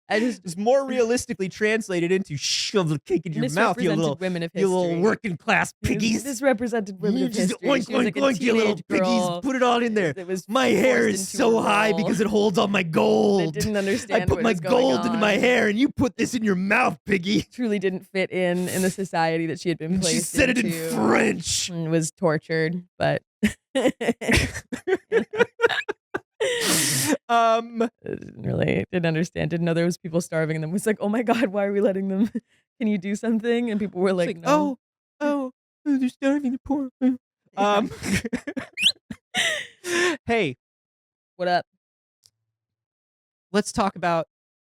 It's more realistically translated into shove the cake in your mouth, you Misrepresented little, women of you history. little working class piggies. Misrepresented women You of just history. oink, She was oink, like a oink, you little teenage piggies. girl Put it all in there. that was My hair forced is into so a high role. because it holds on my That gold. didn't understand I put what my was going gold into my on. hair, and you put this in your mouth, piggy. Truly didn't fit in the society that she had been placed She said it in into French. and was tortured, but didn't understand, didn't know there was people starving, and then was like, oh my God, why are we letting them? Can you do something? And people were It's like, no. oh, they're starving the poor. Hey, What up? let's talk about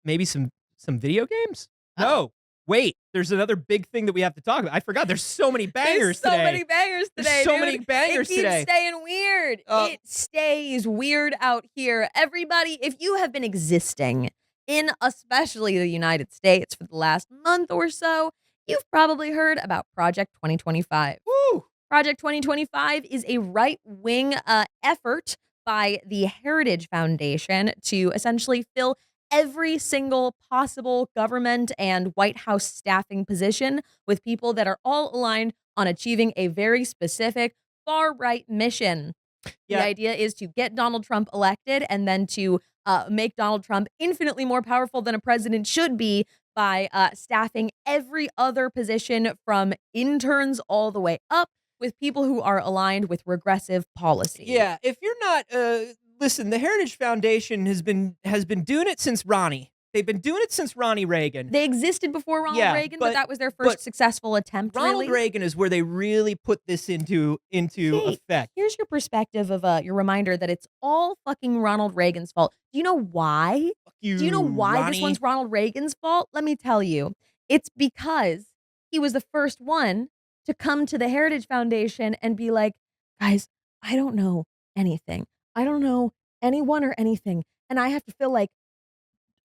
maybe some video games. Oh. No, Wait, there's another big thing that we have to talk about. I forgot. There's so many bangers There's so today. many bangers today, There's so dude. many bangers it keeps today. staying weird. It stays weird out here. Everybody, if you have been existing in especially the United States for the last month or so, you've probably heard about Project 2025. Woo! Project 2025 is a right-wing effort by the Heritage Foundation to essentially fill every single possible government and White House staffing position with people that are all aligned on achieving a very specific far-right mission. Yeah. The idea is to get Donald Trump elected and then to make Donald Trump infinitely more powerful than a president should be by staffing every other position from interns all the way up with people who are aligned with regressive policy. Yeah, if you're not, listen, the Heritage Foundation has been doing it since Ronnie. They've been doing it since Ronnie Reagan. They existed before Ronald Reagan, but that was their first successful attempt. Ronald Reagan is where they really put this into effect. Here's your perspective of your reminder that it's all fucking Ronald Reagan's fault. Do you know why? Do you know why Ronnie? this one's Ronald Reagan's fault? Let me tell you. It's because he was the first one to come to the Heritage Foundation and be like, guys, I don't know anything. I don't know anyone or anything. And I have to fill like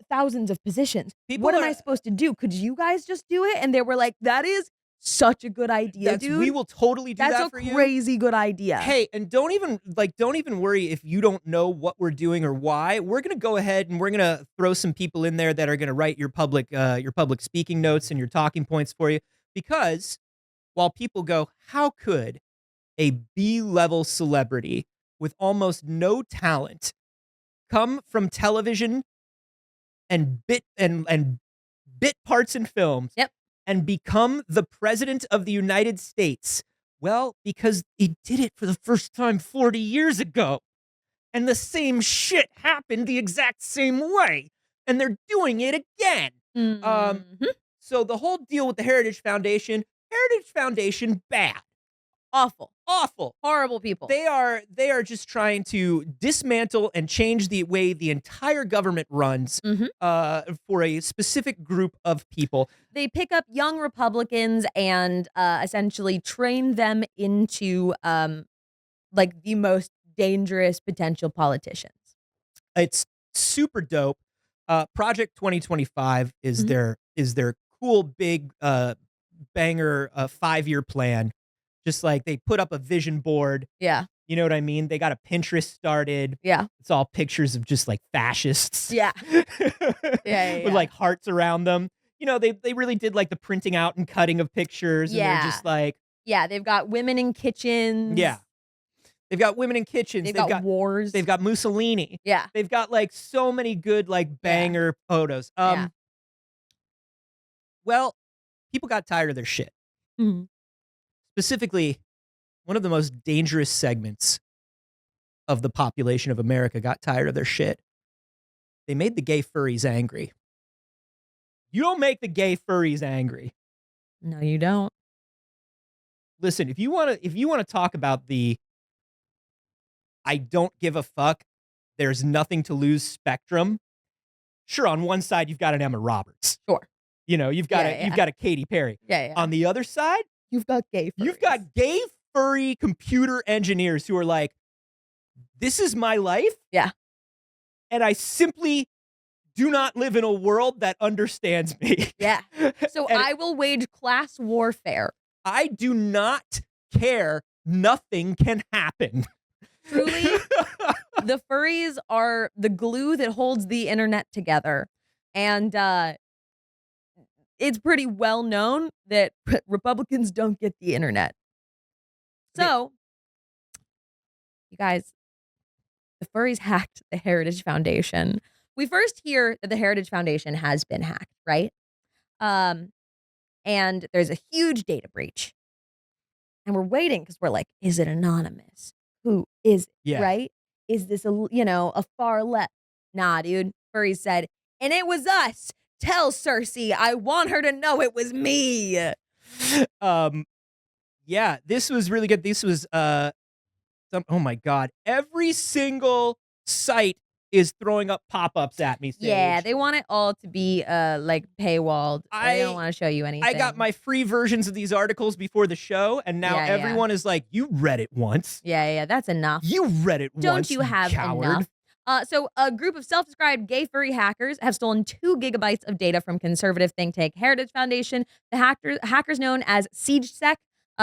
thousands of positions. What am I supposed to do? Could you guys just do it? And they were like, that is such a good idea, dude. We will totally do that for you. That's a crazy good idea. Hey, and don't even worry if you don't know what we're doing or why. We're gonna go ahead and we're gonna throw some people in there that are gonna write your public speaking notes and your talking points for you. Because while people go, how could a B-level celebrity with almost no talent come from television and bit parts in films and become the president of the United States? Well, because he did it for the first time 40 years ago. And the same shit happened the exact same way. And they're doing it again. So the whole deal with the Heritage Foundation, bad. Awful. Horrible people. They are just trying to dismantle and change the way the entire government runs for a specific group of people. They pick up young Republicans and essentially train them into like the most dangerous potential politicians. It's super dope. Project 2025 is their cool big banger 5-year plan. Just like they put up a vision board. Yeah. You know what I mean? They got a Pinterest started. Yeah. It's all pictures of just like fascists. Yeah. Yeah. With like hearts around them. You know, they really did like the printing out and cutting of pictures. And they're just like. Yeah, they've got women in kitchens. Yeah. They've got women in kitchens. They've got wars. They've got Mussolini. Yeah. They've got like so many good like banger photos. Well, people got tired of their shit. Specifically, one of the most dangerous segments of the population of America got tired of their shit. They made the gay furries angry. You don't make the gay furries angry. No, you don't. Listen, if you want to talk about the I don't give a fuck, there's nothing to lose spectrum. Sure, on one side you've got an Emma Roberts. Sure. You know, you've got a Katy Perry. Yeah. On the other side, you've got gay furries. You've got gay furry computer engineers who are like, this is my life. Yeah. And I simply do not live in a world that understands me. Yeah. So I will wage class warfare. I do not care. Nothing can happen. Truly, the furries are the glue that holds the internet together. And it's pretty well known that Republicans don't get the internet. So, you guys, the furries hacked the Heritage Foundation. We first hear that the Heritage Foundation has been hacked, right? And there's a huge data breach. And we're waiting because we're like, is it anonymous? Who is it, right? Is this a far left? Nah, dude. Furries said, and it was us. Tell Cersei, I want her to know it was me. Yeah, this was really good. This was oh my God. Every single site is throwing up pop-ups at me, Saige. Yeah, they want it all to be like paywalled. They don't want to show you anything. I got my free versions of these articles before the show, and now everyone is like, you read it once. Yeah, that's enough. You read it Don't once, you have coward. enough? So a group of self-described gay furry hackers have stolen 2 gigabytes of data from conservative think tank Heritage Foundation. The hackers known as Saige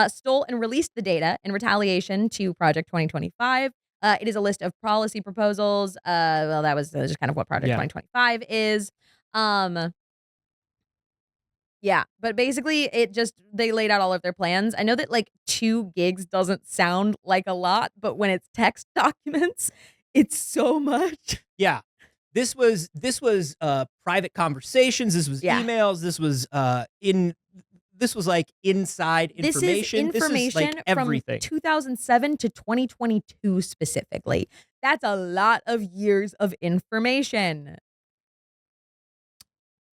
stole and released the data in retaliation to Project 2025. It is a list of policy proposals. Well, that was just kind of what Project 2025 is. Yeah, but basically they laid out all of their plans. I know that like 2 gigs doesn't sound like a lot, but when it's text documents, it's so much. Yeah. This was private conversations, this was emails, this was like inside information. This is information like everything. from 2007 to 2022 specifically. That's a lot of years of information.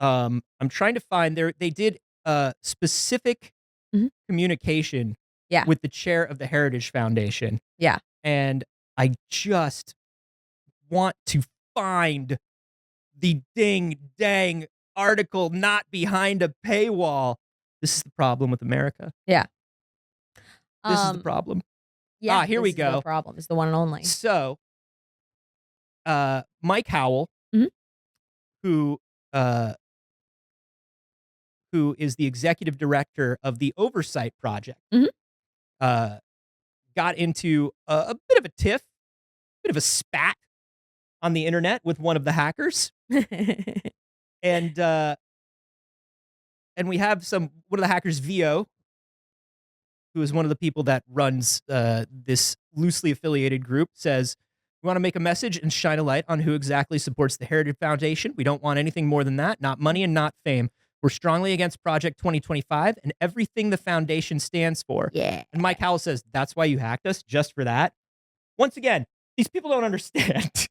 I'm trying to find they did specific communication with the chair of the Heritage Foundation. Yeah. And I just want to find the dang article not behind a paywall. This is the problem with America. Yeah. This is the problem. Yeah. Here we go. The problem. It's the one and only. So, Mike Howell, who is the executive director of the Oversight Project, got into a bit of a tiff, bit of a spat on the internet with one of the hackers. And we have one of the hackers, Vio, who is one of the people that runs this loosely affiliated group, says, we want to make a message and shine a light on who exactly supports the Heritage Foundation. We don't want anything more than that, not money and not fame. We're strongly against Project 2025 and everything the foundation stands for. Yeah. And Mike Howell says, that's why you hacked us, just for that? Once again, these people don't understand.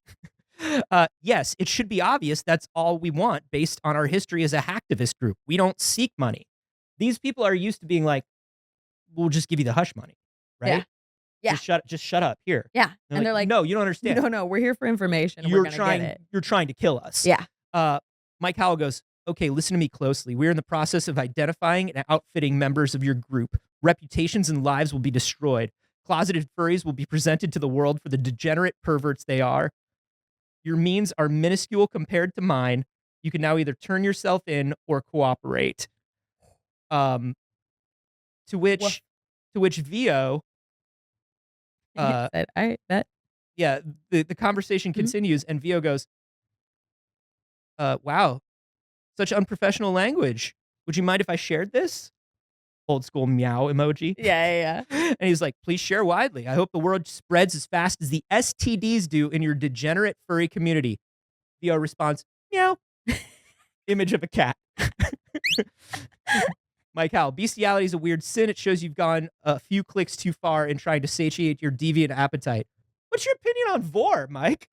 Yes, it should be obvious that's all we want based on our history as a hacktivist group. We don't seek money. These people are used to being like, we'll just give you the hush money, right? Yeah. Just shut up here. Yeah. And they're like, no, you don't understand. No, we're here for information. And we're gonna get it. You're trying to kill us. Yeah. Mike Howell goes, okay, listen to me closely. We're in the process of identifying and outfitting members of your group. Reputations and lives will be destroyed. Closeted furries will be presented to the world for the degenerate perverts they are. Your means are minuscule compared to mine. You can now either turn yourself in or cooperate. To which Vio said, all right, bet. Yeah, the conversation continues, and Vio goes, wow, such unprofessional language. Would you mind if I shared this? Old school meow emoji. Yeah. And he's like, please share widely. I hope the word spreads as fast as the STDs do in your degenerate furry community. Vio responds, meow. Image of a cat. Mike Howell, bestiality is a weird sin. It shows you've gone a few clicks too far in trying to satiate your deviant appetite. What's your opinion on vor, Mike?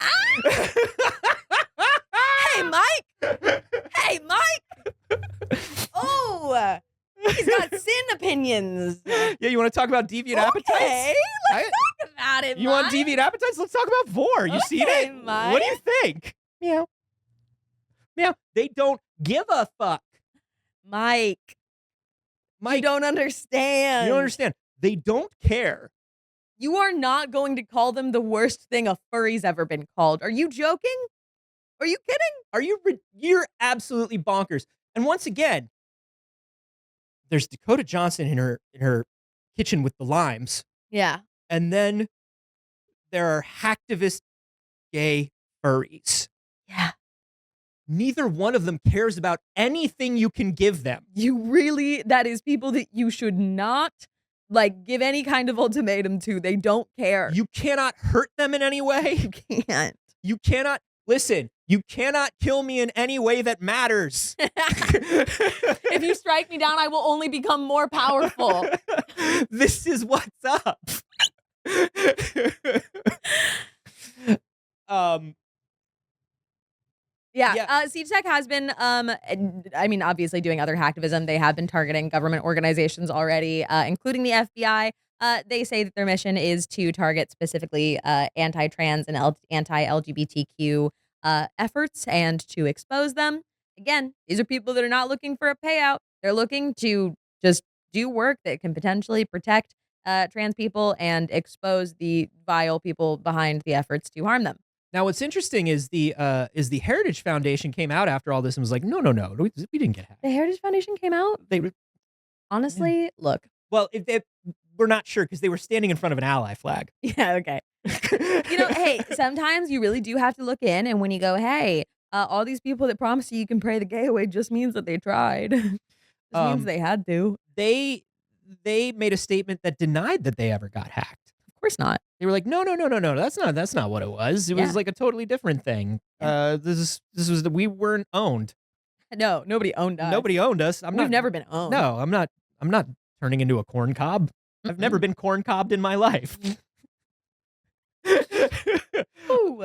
Hey, Mike. Hey, Mike. Oh, he's got sin opinions. Yeah, you want to talk about deviant appetites? Okay, let's talk about it, You Mike. want deviant appetites? Let's talk about vor. You seen it? Mike. What do you think? Meow. Meow. They don't give a fuck. Mike, you don't understand. You don't understand. They don't care. You are not going to call them the worst thing a furry's ever been called. Are you joking? Are you kidding? You're absolutely bonkers. And once again, there's Dakota Johnson in her kitchen with the limes. Yeah. And then there are hacktivist gay furries. Yeah. Neither one of them cares about anything you can give them. That is people that you should not give any kind of ultimatum to. They don't care. You cannot hurt them in any way. You can't. You cannot, listen, you cannot kill me in any way that matters. If you strike me down, I will only become more powerful. This is what's up. Saige has been, obviously doing other hacktivism. They have been targeting government organizations already, including the FBI. They say that their mission is to target specifically anti-trans and anti-LGBTQ efforts and to expose them. Again, these are people that are not looking for a payout. They're looking to just do work that can potentially protect trans people and expose the vile people behind the efforts to harm them. Now, what's interesting is the Heritage Foundation came out after all this and was like, no, we didn't get hacked. The Heritage Foundation came out? They Honestly, look. Well, we're not sure because they were standing in front of an ally flag. Yeah, okay. Hey, sometimes you really do have to look in, and when you go, hey, all these people that promise you can pray the gay away just means that they tried. Just means they had to. They made a statement that denied that they ever got hacked. Of course not. They were like, no, that's not what it was. It was like a totally different thing. Yeah. This was we weren't owned. No, nobody owned us. Nobody owned us. We've never been owned. No, I'm not turning into a corn cob. I've never been corn cobbed in my life. Ooh.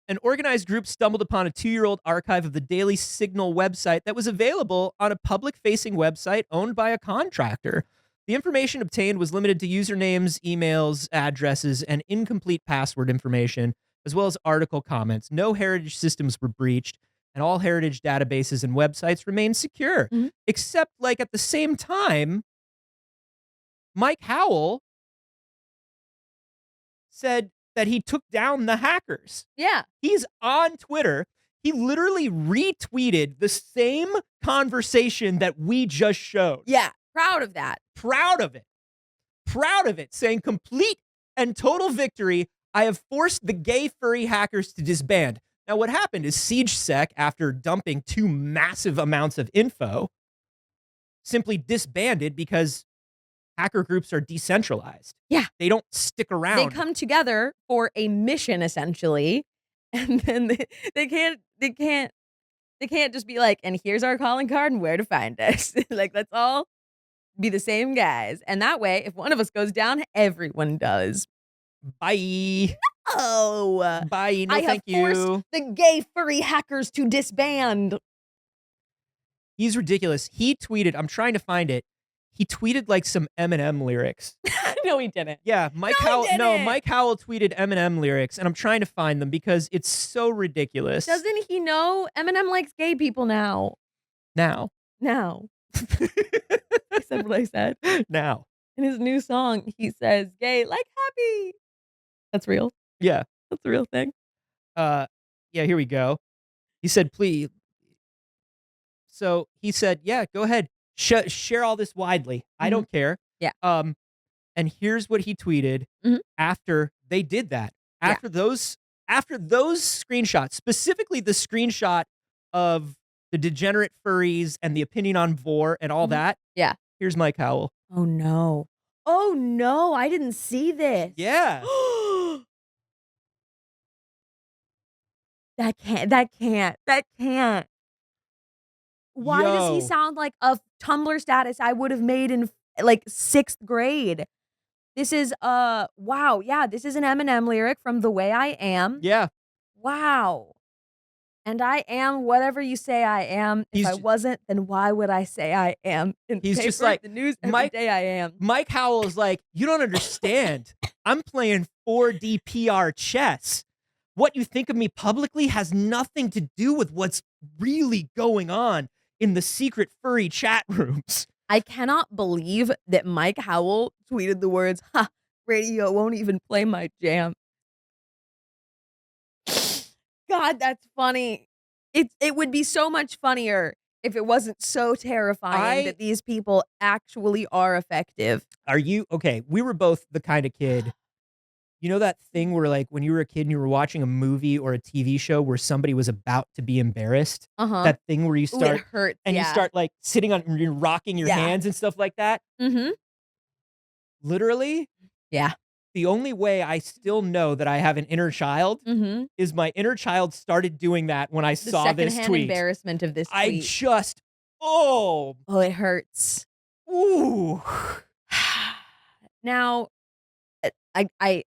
An organized group stumbled upon a 2-year-old archive of the Daily Signal website that was available on a public-facing website owned by a contractor. The information obtained was limited to usernames, emails, addresses, and incomplete password information, as well as article comments. No heritage systems were breached, and all heritage databases and websites remained secure. Mhm. Except, like, at the same time, Mike Howell said that he took down the hackers. Yeah. He's on Twitter. He literally retweeted the same conversation that we just showed. Yeah. Proud of that. Proud of it. Proud of it. Saying complete and total victory. I have forced the gay furry hackers to disband. Now, what happened is SiegeSec, after dumping 2 massive amounts of info, simply disbanded because hacker groups are decentralized. Yeah. They don't stick around. They come together for a mission, essentially, and then they can't just be like, and here's our calling card and where to find us. Like, let's all be the same guys. And that way, if one of us goes down, everyone does. Bye. Oh. Bye. No, I have thank you. forced the gay furry hackers to disband. He's ridiculous. He tweeted, I'm trying to find it. He tweeted like some Eminem lyrics. No, he didn't. Yeah, Mike No, Howell. he No, didn't. Mike Howell tweeted Eminem lyrics, and I'm trying to find them because it's so ridiculous. Doesn't he know Eminem likes gay people now? Now. I said what I said. Now. In his new song, he says gay like happy. That's real. Yeah. That's a real thing. Yeah, here we go. He said, please. So he said, yeah, go ahead. Share all this widely. I don't care. Yeah. And here's what he tweeted Mhm. after they did that. Yeah. After those screenshots, specifically the screenshot of the degenerate furries and the opinion on Vor and all Mhm. that. Yeah. Here's Mike Howell. Oh no. Oh no, I didn't see this. Yeah. That can't. Why does he Yo. sound like a Tumblr status I would have made in like 6th grade? This is wow, yeah, this is an Eminem lyric from The Way I Am. Yeah. Wow. And I am whatever you say I am. If He's I ju- wasn't, then why would I say I am? In the He's just paper, like, the news every Mike- day I am. Mike Howell is like, you don't understand. I'm playing 4D PR chess. What you think of me publicly has nothing to do with what's really going on in the secret furry chat rooms. I cannot believe that Mike Howell tweeted the words, "Ha, radio won't even play my jam." God, that's funny. It would be so much funnier if it wasn't so terrifying that these people actually are effective. Are you okay? We were both the kind of kid. You know that thing where, like, when you were a kid and you were watching a movie or a TV show where somebody was about to be embarrassed? Uh-huh. That thing where you Ooh, start it hurts. and you start like sitting on, you're rocking your Yeah. hands and stuff like that. Mm-hmm. Literally, Yeah. the only way I still know that I have an inner child Mm-hmm. is my inner child started doing that when I The saw this secondhand tweet. embarrassment of this I tweet. just, oh, It hurts. ooh. Now,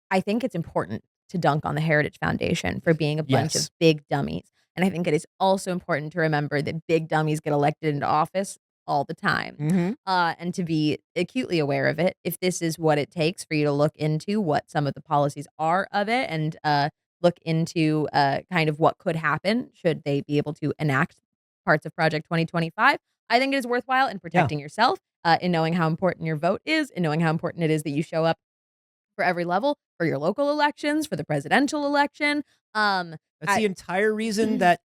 I think it's important to dunk on the Heritage Foundation for being a bunch Yes. of big dummies. And I think it is also important to remember that big dummies get elected into office all the time. Mm-hmm. And to be acutely aware of it, if this is what it takes for you to look into what some of the policies are of it and look into kind of what could happen should they be able to enact parts of Project 2025. I think it is worthwhile in protecting yourself, in knowing how important your vote is, in knowing how important it is that you show up for every level, for your local elections, for the presidential election. That's the entire reason that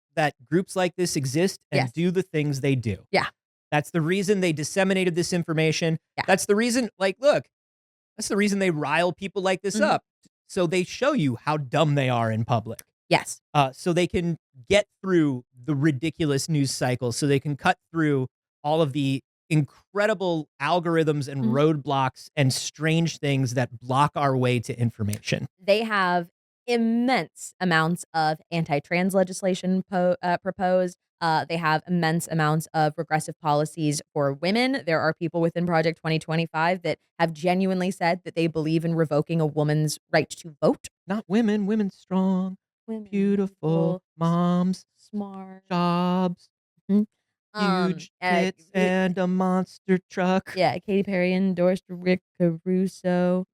groups like this exist and Yes. do the things they do. Yeah. That's the reason they disseminated this information. Yeah. That's the reason, like, look, that's the reason they rile people like this up. So they show you how dumb they are in public. Yes. So they can get through the ridiculous news cycle, so they can cut through all of the incredible algorithms and roadblocks and strange things that block our way to information. They have immense amounts of anti-trans legislation proposed. They have immense amounts of regressive policies for women. There are people within Project 2025 that have genuinely said that they believe in revoking a woman's right to vote. Not women, women strong, Women, beautiful, moms, smart, jobs, huge tits, and a monster truck. Yeah, Katy Perry endorsed Rick Caruso.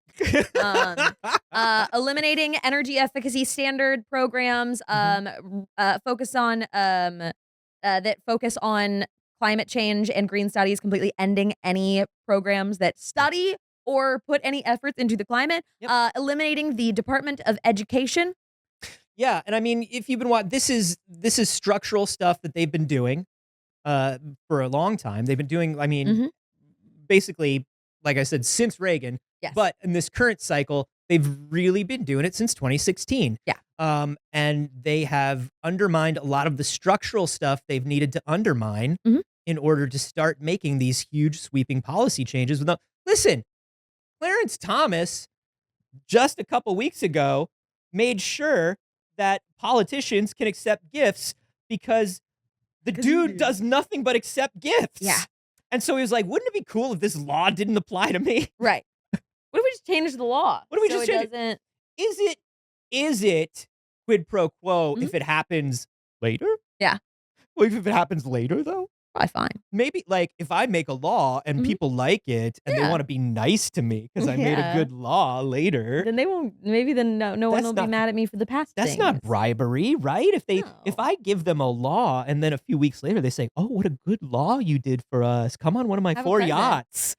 Eliminating energy efficacy standard programs. Focus on that focus on climate change and green studies. Completely ending any programs that study or put any efforts into the climate. Eliminating the Department of Education. Yeah, and I mean, if you've been watching, this is structural stuff that they've been doing for a long time. They've been doing, I mean, basically, like I said, since Reagan. Yes. But in this current cycle, they've really been doing it since 2016. Yeah. And they have undermined a lot of the structural stuff they've needed to undermine in order to start making these huge sweeping policy changes. Listen, Clarence Thomas, just a couple weeks ago, made sure that politicians can accept gifts because the dude does nothing but accept gifts. Yeah. And so he was like, wouldn't it be cool if this law didn't apply to me? Right. What if we just change the law? What if we just change it? Is it quid pro quo if it happens later? Yeah. Well, if it happens later, though? Probably fine. Maybe, like, if I make a law and people like it and they want to be nice to me because I made a good law later. Then they won't, maybe then no one will be mad at me for the past That's things. not bribery, right? If I give them a law and then a few weeks later they say, oh, what a good law you did for us. Come on one of my Have a 4 present. Yachts.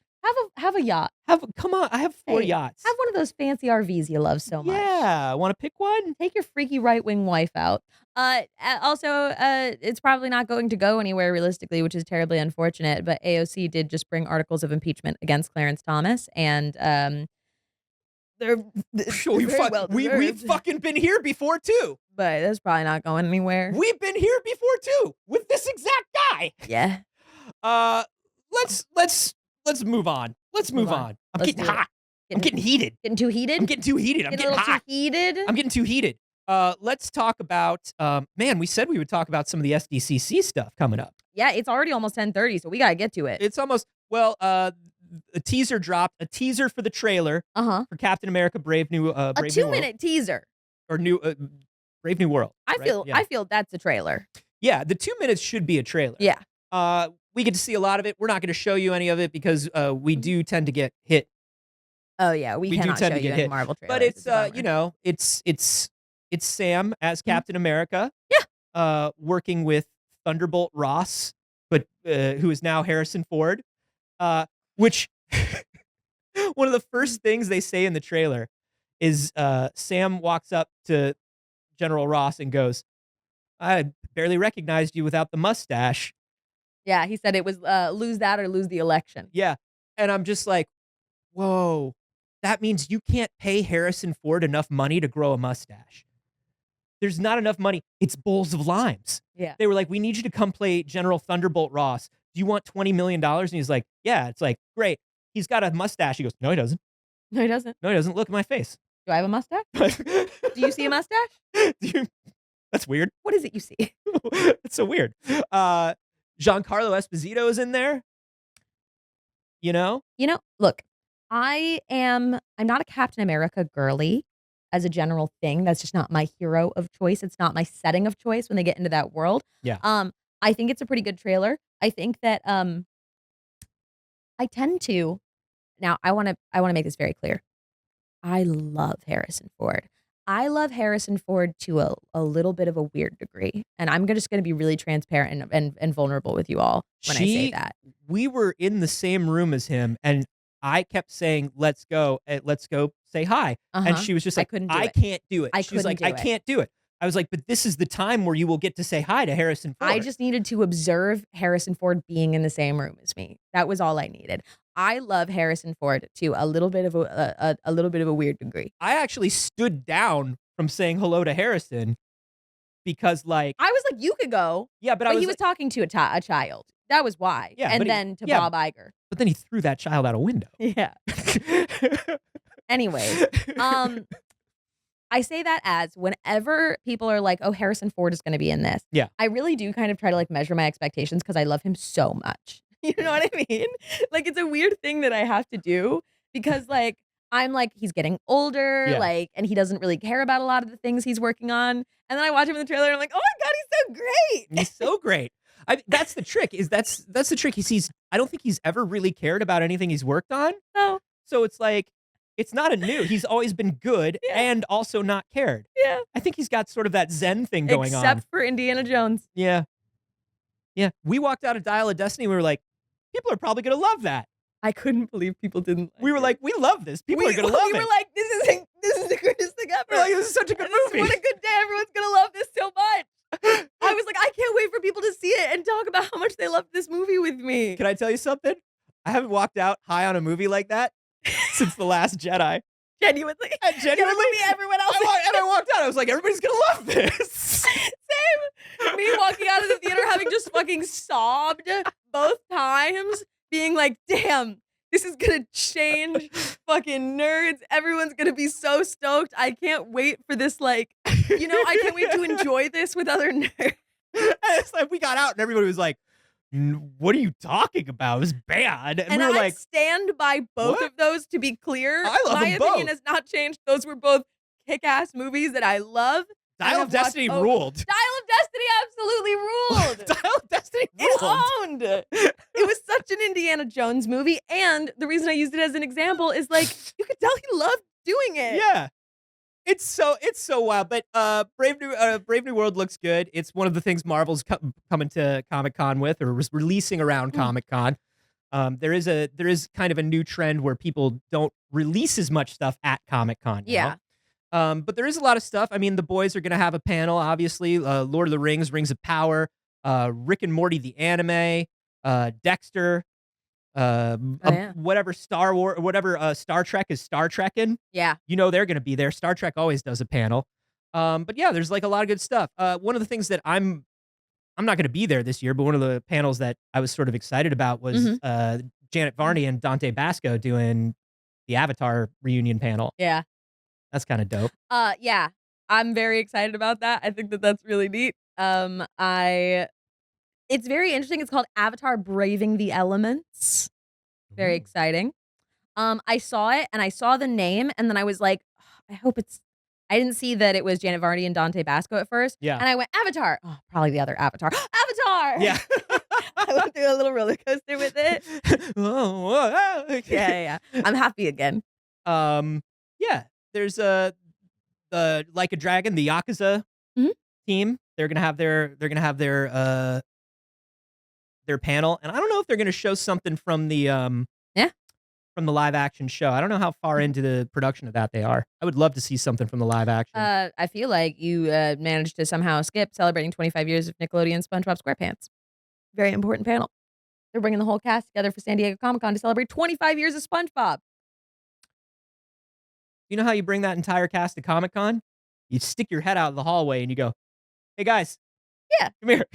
Have a yacht. Come on, I have 4 yachts. Have one of those fancy RVs you love so much. Yeah, want to pick one? Take your freaky right-wing wife out. Also, it's probably not going to go anywhere realistically, which is terribly unfortunate. But AOC did just bring articles of impeachment against Clarence Thomas, and they're we've fucking been here before too. But that's probably not going anywhere. We've been here before too with this exact guy. Yeah. Let's move on. Let's move on. I'm Let's getting do it. hot. I'm getting heated. Getting too heated? I'm getting too heated. I'm Getting getting a little hot. too heated? I'm getting too heated. Let's talk about, man, we said we would talk about some of the SDCC stuff coming up. Yeah, it's already almost 10:30, so we got to get to it. It's almost, a teaser dropped, a teaser for the trailer for Captain America Brave New A Brave New 2-minute teaser. World. Or Brave New World. I right? feel that's a trailer. Yeah, the 2 minutes should be a trailer. Yeah. We get to see a lot of it. We're not going to show you any of it because we do tend to get hit. Oh yeah, we cannot tend show to you get any hit. Marvel trailers. But it's a bummer. it's Sam as Captain America. Yeah. Working with Thunderbolt Ross, but who is now Harrison Ford. Which one of the first things they say in the trailer is Sam walks up to General Ross and goes, I barely recognized you without the mustache. Yeah, he said it was lose that or lose the election. Yeah. And I'm just like, whoa, that means you can't pay Harrison Ford enough money to grow a mustache. There's not enough money. It's bowls of limes. Yeah. They were like, we need you to come play General Thunderbolt Ross. Do you want $20 million? And he's like, yeah. It's like, great. He's got a mustache. He goes, no, he doesn't. No, he doesn't. No, he doesn't. Look at my face. Do I have a mustache? Do you see a mustache? That's weird. What is it you see? It's so weird. Giancarlo Esposito is in there. You know, look, I'm not a Captain America girly as a general thing. That's just not my hero of choice. It's not my setting of choice when they get into that world. Yeah. I think it's a pretty good trailer. I think that I tend to now I want to make this very clear. I love Harrison Ford. I love Harrison Ford to a little bit of a weird degree, and I'm just going to be really transparent and vulnerable with you all when I say that. We were in the same room as him, and I kept saying, let's go say hi. And she was just like, I can't do it. She was like, I can't do it. I was like, but this is the time where you will get to say hi to Harrison Ford. I just needed to observe Harrison Ford being in the same room as me. That was all I needed. I love Harrison Ford to a little bit of a weird degree. I actually stood down from saying hello to Harrison because, like, I was like, you could go. Yeah, but he was talking to a child. That was why. Yeah, and then to Bob Iger. But then he threw that child out a window. Yeah. Anyways, I say that as whenever people are like, oh, Harrison Ford is going to be in this. Yeah. I really do kind of try to like measure my expectations because I love him so much. You know what I mean? Like, it's a weird thing that I have to do because like, I'm like, he's getting older, like, and he doesn't really care about a lot of the things he's working on. And then I watch him in the trailer and I'm like, oh my God, he's so great. He's so great. That's the trick. That's the trick. I don't think he's ever really cared about anything he's worked on. No. So it's like, it's not a new. He's always been good and also not cared. Yeah. I think he's got sort of that Zen thing going on. Except for Indiana Jones. Yeah. Yeah. We walked out of Dial of Destiny. We were like, people are probably going to love that. I couldn't believe people didn't. We were like, we love this. People are going to love it. We were like, this is the greatest thing ever. We're like, this is such a good movie. What a good day. Everyone's going to love this so much. I was like, I can't wait for people to see it and talk about how much they loved this movie with me. Can I tell you something? I haven't walked out high on a movie like that since The Last Jedi. Genuinely. Genuinely. Everyone else. I walked out. I was like, everybody's going to love this. Same. Me walking out of the theater having just fucking sobbed both times, being like, damn, this is going to change fucking nerds. Everyone's going to be so stoked. I can't wait for this, like, I can't wait to enjoy this with other nerds. And it's like, we got out and everybody was like, what are you talking about? It was bad. And we were like, stand by both of those, to be clear. I love My them both. opinion has not changed. Those were both kick-ass movies that I love. Dial of Destiny ruled. Dial of Destiny absolutely ruled. Dial of Destiny ruled. It owned. It was such an Indiana Jones movie. And the reason I used it as an example is like, you could tell he loved doing it. Yeah. It's so wild, but Brave New World looks good. It's one of the things Marvel's coming to Comic-Con with, or releasing around Comic-Con. There is kind of a new trend where people don't release as much stuff at Comic-Con now. Yeah. But there is a lot of stuff. I mean, the boys are going to have a panel, obviously. Lord of the Rings, Rings of Power, Rick and Morty the anime, Dexter. Whatever Star Wars, whatever Star Trek is Star Trekking. Yeah. They're going to be there. Star Trek always does a panel. But yeah, there's like a lot of good stuff. One of the things that I'm not going to be there this year, but one of the panels that I was sort of excited about was Janet Varney and Dante Basco doing the Avatar reunion panel. Yeah. That's kind of dope. Yeah. I'm very excited about that. I think that that's really neat. It's very interesting. It's called Avatar Braving the Elements. Very exciting. I saw it and I saw the name and then I was like, I hope it's, I didn't see that it was Janet Varney and Dante Basco at first. Yeah. And I went, Avatar. Oh, probably the other Avatar. Avatar! Yeah. I went through a little roller coaster with it. Yeah. I'm happy again. Yeah. There's Like a Dragon, the Yakuza team. They're gonna have their panel, and I don't know if they're gonna show something from the from the live action show. I don't know how far into the production of that they are. I would love to see something from the live action. I feel like you managed to somehow skip celebrating 25 years of Nickelodeon SpongeBob SquarePants. Very important panel. They're bringing the whole cast together for San Diego Comic-Con to celebrate 25 years of SpongeBob. You know how you bring that entire cast to Comic-Con? You stick your head out of the hallway and you go, "Hey guys, yeah, come here."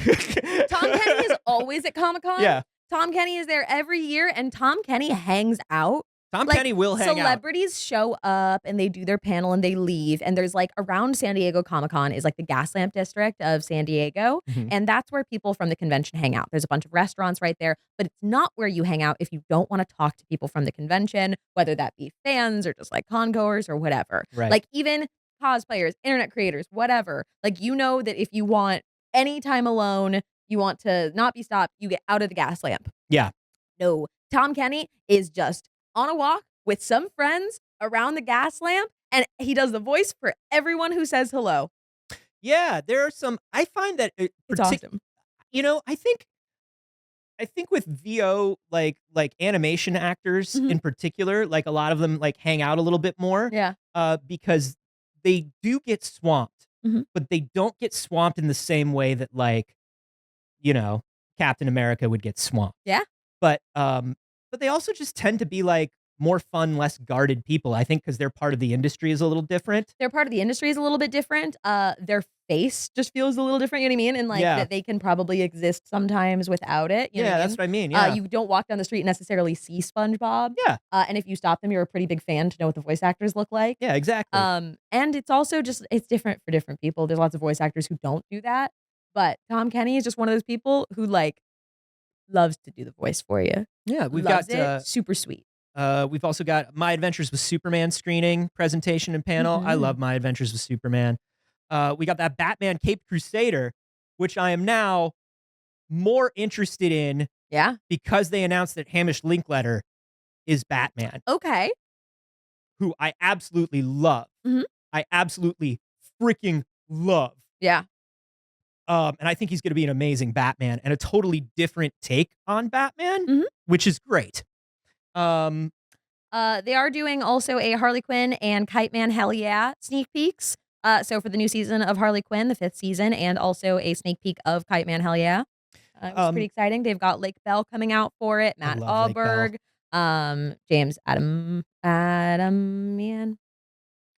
Tom Kenny is always at Comic-Con. Yeah. Tom Kenny is there every year, and Tom Kenny hangs out. Tom Kenny will hang out. Celebrities show up and they do their panel and they leave. And there's like around San Diego Comic-Con is like the Gaslamp district of San Diego. And that's where people from the convention hang out. There's a bunch of restaurants right there, but it's not where you hang out if you don't want to talk to people from the convention, whether that be fans or just like congoers or whatever. Right. Like even cosplayers, internet creators, whatever. Like that if you want any time alone, you want to not be stopped, you get out of the Gaslamp. Yeah. No, Tom Kenny is just on a walk with some friends around the Gaslamp, And he does the voice for everyone who says hello. Yeah, there are some. I find that It's awesome. You know, I think with VO, like animation actors Mhm. in particular, like a lot of them like hang out a little bit more, Yeah. because they do get swamped, Mhm. but they don't get swamped in the same way that like, you know, Captain America would get swamped. Yeah. But they also just tend to be like more fun, less guarded people. I think because their part of the industry is a little different. Their part of the industry is a little bit different. Their face just feels a little different, you know what I mean? And like Yeah. that they can probably exist sometimes without it. You know Yeah, what I that's mean? what I mean. Yeah, You don't walk down the street and necessarily see SpongeBob. yeah, And if you stop them, you're a pretty big fan to know what the voice actors look like. yeah, exactly. And it's also just it's different for different people. There's lots of voice actors who don't do that. But Tom Kenny is just one of those people who like loves to do the voice for you. Yeah, we've Loves got it. Super sweet. we've also got My Adventures with Superman screening, presentation, and panel. I Mhm. love My Adventures with Superman. We got that Batman Caped Crusader, which I am now more interested in Yeah. because they announced that Hamish Linkletter is Batman, Okay. who I absolutely love. Mhm. I absolutely freaking love. Yeah. And I think he's going to be an amazing Batman and a totally different take on Batman, Mhm. which is great. Um, They are doing also a Harley Quinn and Kite Man Hell Yeah sneak peeks. So for the new season of Harley Quinn, the 5th season, and also a sneak peek of Kite Man Hell Yeah. It was pretty exciting. They've got Lake Bell coming out for it, Matt love Lake Bell. Alberg, James Adamian.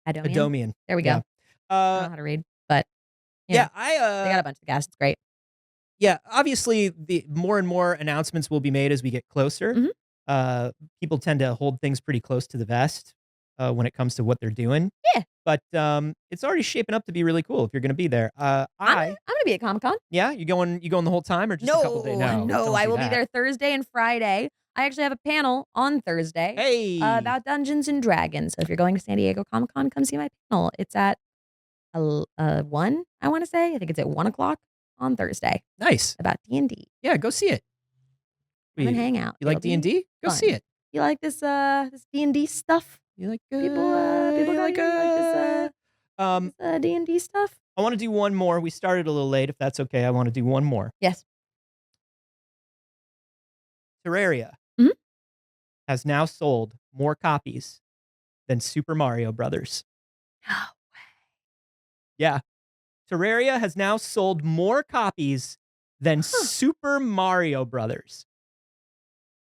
Adomian. There we go. Yeah. I don't know how to read, but Yeah, they got a bunch of guests. It's great. yeah, obviously the more and more announcements will be made as we get closer. Mhm. People tend to hold things pretty close to the vest when it comes to what they're doing. Yeah. But it's already shaping up to be really cool if you're going to be there. I'm gonna be at Comic-Con. Yeah, you going the whole time or just a couple days? No, don't I do will be that. there Thursday and Friday. I actually have a panel on Thursday. Hey, About Dungeons and Dragons. So if you're going to San Diego Comic Con, come see my panel. It's at 1, I want to say. I think it's at 1:00 on Thursday nice. about D&D. Yeah, go see it. Come and hang out. You like It'll be D&D? Go fun. see it. You like this D&D stuff? You like People like this D&D stuff? I want to do one more. We started a little late. If that's okay, I want to do one more. Yes. Terraria Mhm. has now sold more copies than Super Mario Brothers. No Yeah. Terraria has now sold more copies than Huh. Super Mario Brothers.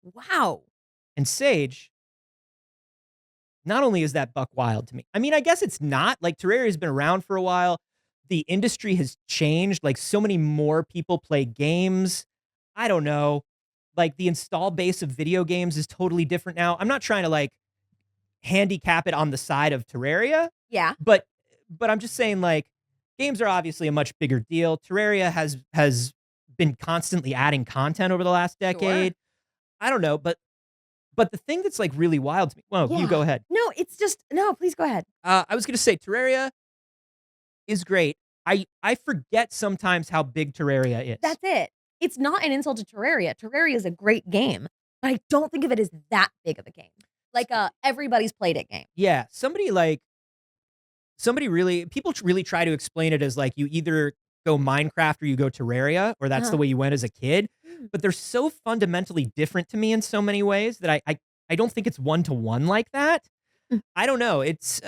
Wow. And Saige, not only is that buck wild to me. I mean, I guess it's not. Like Terraria's been around for a while. The industry has changed. Like so many more people play games. I don't know. Like the install base of video games is totally different now. I'm not trying to like handicap it on the side of Terraria, Yeah. but I'm just saying like games are obviously a much bigger deal. Terraria has been constantly adding content over the last decade. I don't know, but the thing that's like really wild to me. Well, you Yeah. go ahead. No, it's just no, please go ahead. I was gonna say Terraria is great. I forget sometimes how big Terraria is. That's it. It's not an insult to Terraria. Terraria is a great game, but I don't think of it as that big of a game. Like everybody's played it game. Yeah, people really try to explain it as like you either go Minecraft or you go Terraria, or that's the way you went as a kid. But they're so fundamentally different to me in so many ways that I don't think it's one-to-one like that. I don't know. It's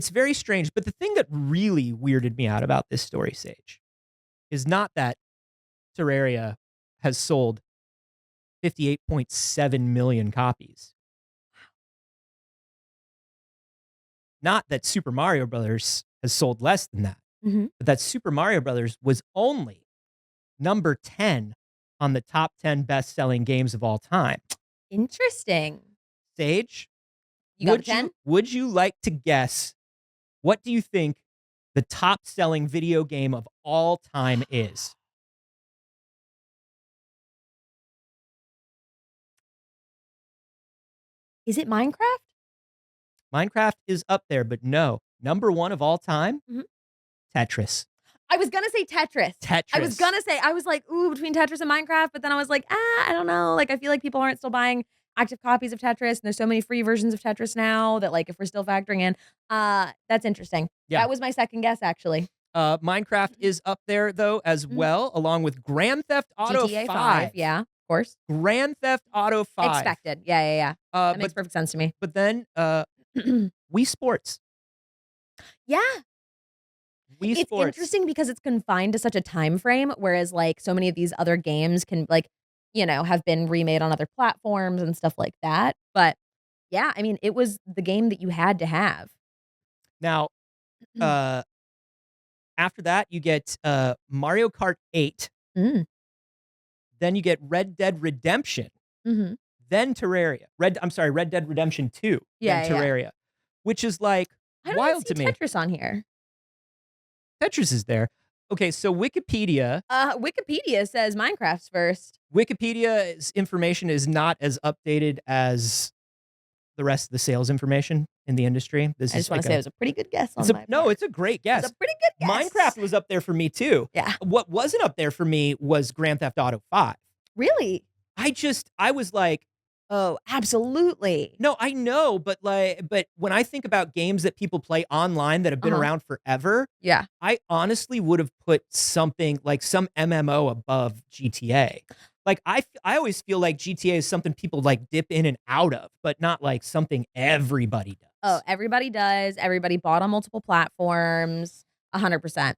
very strange. But the thing that really weirded me out about this story, Saige, is not that Terraria has sold 58.7 million copies. Not that Super Mario Brothers has sold less than that, but that Super Mario Brothers was only number 10 on the top 10 best-selling games of all time. Interesting. Saige, You got 10? Would you like to guess what do you think the top-selling video game of all time is? Is it Minecraft? Minecraft is up there, but no. Number 1 of all time? Mhm. Tetris. I was gonna say Tetris. I was like, ooh, between Tetris and Minecraft, but then I was like, I don't know. Like, I feel like people aren't still buying active copies of Tetris, and there's so many free versions of Tetris now that, like, if we're still factoring in, that's interesting. Yeah. That was my second guess, actually. Minecraft is up there though as well, along with Grand Theft Auto GTA 5. yeah, of course. Grand Theft Auto 5. Expected. Yeah. That makes perfect sense to me. But then Wii Sports. Yeah. Wii It's Sports. interesting because it's confined to such a time frame, whereas like so many of these other games can like, have been remade on other platforms and stuff like that. But yeah, I mean, it was the game that you had to have. Now, after that, you get Mario Kart 8. Mm. Then you get Red Dead Redemption. Mm-hmm. Then Terraria. Red Dead Redemption 2. Yeah, then Terraria. Which is like I don't wild see to me. Tetris on here. Tetris is there. Okay, so Wikipedia. Wikipedia says Minecraft's first. Wikipedia's information is not as updated as the rest of the sales information in the industry. I just want to say it was a pretty good guess on my No, part. it's a great guess. It's a pretty good guess. Minecraft was up there for me too. Yeah. What wasn't up there for me was Grand Theft Auto 5. Really? I was like, oh, absolutely. No, I know, but when I think about games that people play online that have been around forever, yeah, I honestly would have put something like some MMO above GTA. Like I always feel like GTA is something people like dip in and out of, but not like something everybody does. Oh, everybody does. Everybody bought on multiple platforms. 100%.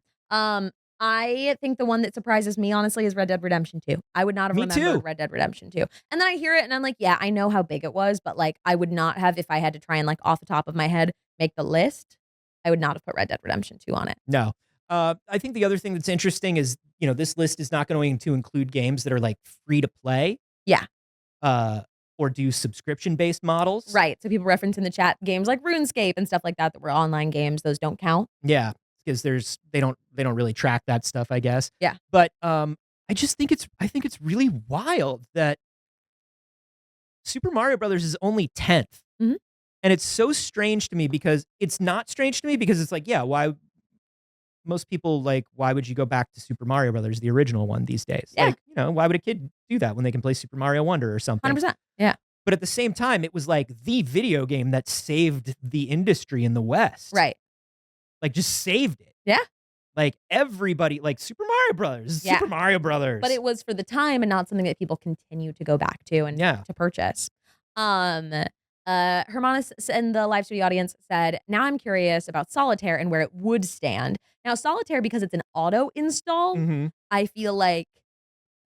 I think the one that surprises me, honestly, is Red Dead Redemption 2. I would not have remembered Red Dead Redemption 2. And then I hear it and I'm like, yeah, I know how big it was, but like I would not have, if I had to try and like off the top of my head make the list, I would not have put Red Dead Redemption 2 on it. No. I think the other thing that's interesting is, this list is not going to include games that are like free to play. Yeah. Or do subscription-based models. Right. So people reference in the chat games like RuneScape and stuff like that were online games. Those don't count. Yeah. Because they don't really track that stuff, I guess. Yeah. But I think it's really wild that Super Mario Brothers is only 10th. Mm-hmm. And it's so strange to me because it's not strange to me because it's like, yeah, why most people like, why would you go back to Super Mario Brothers, the original one these days? Yeah. Like, why would a kid do that when they can play Super Mario Wonder or something? 100%. Yeah. But at the same time, it was like the video game that saved the industry in the West. Right. Like just saved it. Yeah. Like everybody, like Super Mario Brothers, Yeah. Super Mario Brothers. But it was for the time and not something that people continue to go back to and to purchase. Hermanus in the live studio audience said, now I'm curious about Solitaire and where it would stand. Now, Solitaire, because it's an auto install, I feel like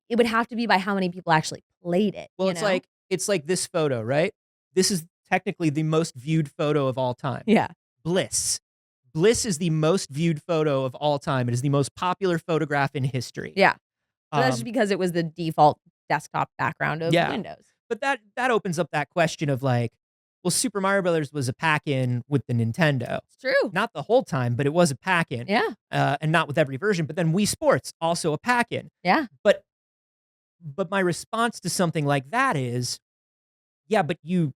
it would have to be by how many people actually played it. Well, it's like this photo, right? This is technically the most viewed photo of all time. Yeah. Bliss. Bliss is the most viewed photo of all time. It is the most popular photograph in history. Yeah. So that's just because it was the default desktop background of Windows. But that opens up that question of like, well, Super Mario Brothers was a pack-in with the Nintendo. It's true. Not the whole time, but it was a pack-in. Yeah. And not with every version. But then Wii Sports, also a pack-in. Yeah. But my response to something like that is, yeah, but you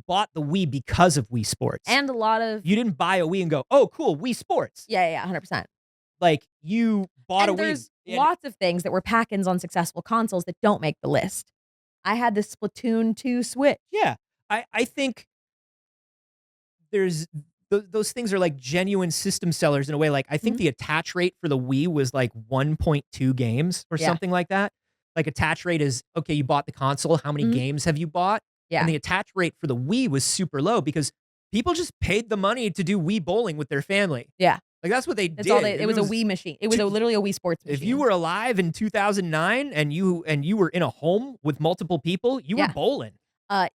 bought the Wii because of Wii Sports. And a lot of... You didn't buy a Wii and go, oh, cool, Wii Sports. Yeah, 100%. Like, you bought a Wii. There's lots of things that were pack-ins on successful consoles that don't make the list. I had the Splatoon 2 Switch. Yeah. I think there's... Those things are like genuine system sellers in a way. Like, I think the attach rate for the Wii was like 1.2 games or something like that. Like, attach rate is, okay, you bought the console. How many games have you bought? Yeah. And the attach rate for the Wii was super low because people just paid the money to do Wii bowling with their family. Yeah. Like, that's what they did. It was a Wii machine. It was literally a Wii Sports machine. If you were alive in 2009 and you were in a home with multiple people, you were bowling.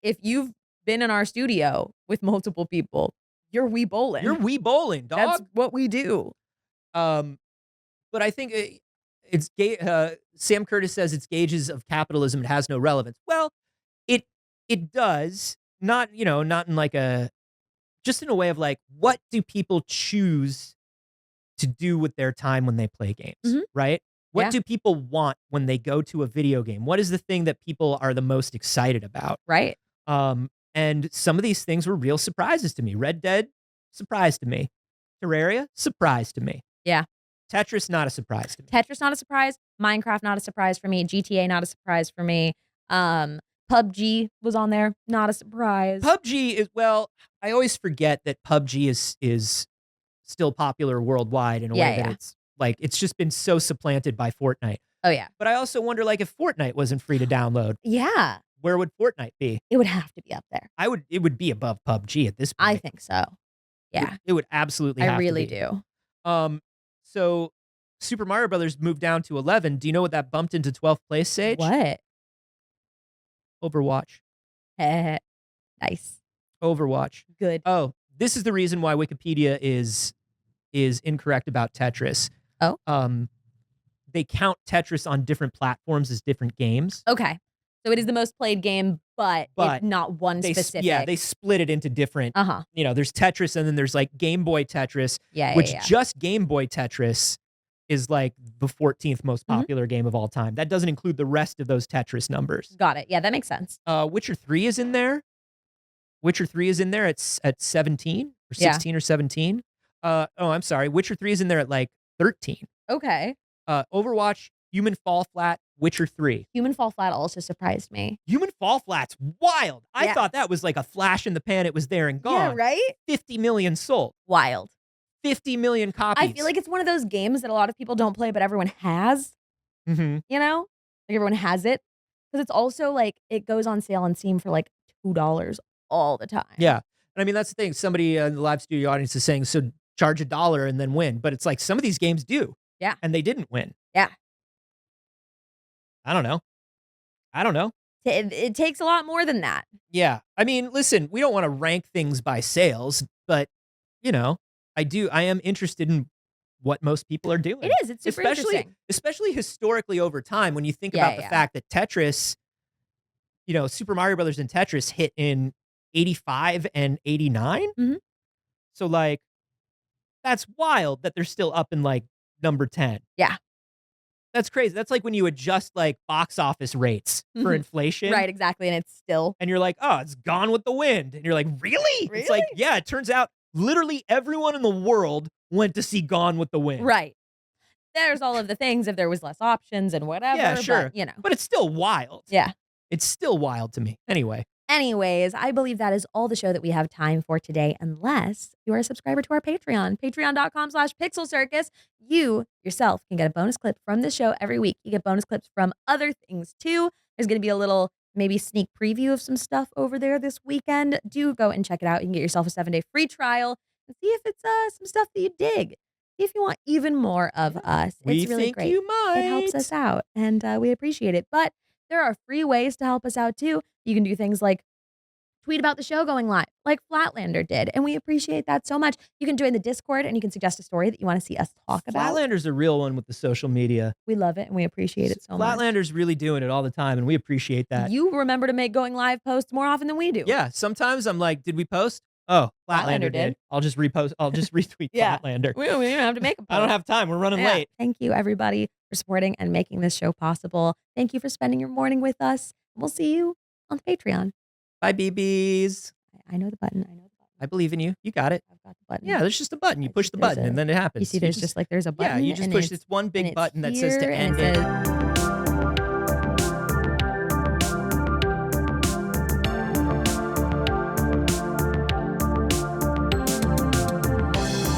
If you've been in our studio with multiple people, you're Wii bowling. You're Wii bowling, dog. That's what we do. But I think it's Sam Curtis says it's gauges of capitalism. It has no relevance. Well, it does not in like just in a way of like, what do people choose to do with their time when they play games, right? What do people want when they go to a video game? What is the thing that people are the most excited about? Right. And some of these things were real surprises to me. Red Dead, surprise to me. Terraria, surprise to me. Yeah. Tetris, not a surprise to me. Tetris, not a surprise. Minecraft, not a surprise for me. GTA, not a surprise for me. PUBG was on there. Not a surprise. PUBG is, well, I always forget that PUBG is still popular worldwide in a way that it's like, it's just been so supplanted by Fortnite. Oh, yeah. But I also wonder, like, if Fortnite wasn't free to download, Yeah. where would Fortnite be? It would have to be up there. It would be above PUBG at this point. I think so. Yeah. It would absolutely have I really to be. do. So Super Mario Brothers moved down to 11. Do you know what that bumped into 12th place, Sage? What? Overwatch. Nice. Overwatch. Good. Oh, this is the reason why Wikipedia is incorrect about Tetris. Oh. They count Tetris on different platforms as different games. Okay. So it is the most played game, but it's not one specific. Yeah, they split it into different. You know, there's Tetris, and then there's like Game Boy Tetris, which just Game Boy Tetris is like the 14th most popular game of all time. That doesn't include the rest of those Tetris numbers. Got it. Yeah, that makes sense. Witcher 3 is in there. Witcher 3 is in there at 17 or 16 or 17. I'm sorry. Witcher 3 is in there at like 13. Okay. Overwatch, Human Fall Flat, Witcher 3. Human Fall Flat also surprised me. Human Fall Flat's wild. I thought that was like a flash in the pan. It was there and gone. Yeah, right? 50 million sold. Wild. 50 million copies. I feel like it's one of those games that a lot of people don't play, but everyone has. You know? Like everyone has it. Because it's also like, it goes on sale on Steam for like $2 all the time. Yeah. And I mean, that's the thing. Somebody in the live studio audience is saying, so charge $1 and then win. But it's like some of these games do. Yeah. And they didn't win. Yeah. I don't know. It takes a lot more than that. Yeah. I mean, listen, we don't want to rank things by sales, but, you know, I am interested in what most people are doing. It is. It's super interesting. Especially historically over time, when you think about the fact that Tetris, you know, Super Mario Brothers and Tetris hit in 85 and 89. So, like, that's wild that they're still up in, like, number 10. Yeah. That's crazy. That's like when you adjust, like, box office rates for inflation. Right, exactly. And it's still. And you're like, oh, it's Gone with the Wind. And you're like, really? It's like, yeah, it turns out literally everyone in the world went to see Gone with the Wind. Right. There's all of the things if there was less options and whatever. Yeah, sure. But, you know. But it's still wild. Yeah. It's still wild to me. Anyways, I believe that is all the show that we have time for today, unless you are a subscriber to our Patreon, patreon.com/Pixel Circus. You yourself can get a bonus clip from the show every week. You get bonus clips from other things too. There's going to be a little maybe sneak preview of some stuff over there this weekend. Do go and check it out. You can get yourself a 7-day free trial and see if it's some stuff that you dig. If you want even more of us, it's really great. You might. It helps us out, and we appreciate it. But there are free ways to help us out too. You can do things like tweet about the show going live, like Flatlander did, and we appreciate that so much. You can join the Discord, and you can suggest a story that you want to see us talk about. Flatlander's a real one with the social media. We love it, and we appreciate it so much. Flatlander's really doing it all the time, and we appreciate that. You remember to make going live posts more often than we do. Yeah, sometimes I'm like, did we post? Oh, Flatlander did. I'll just repost. I'll just retweet Flatlander. We don't have to make a post. I don't have time. We're running late. Thank you, everybody, for supporting and making this show possible. Thank you for spending your morning with us. We'll see you on the Patreon. Bye, BBs. I know the button. I believe in you. You got it. I've got the button. Yeah, there's just a button. You push the button, and then it happens. You see, there's a button. Yeah, you just push this one big button that says to end it.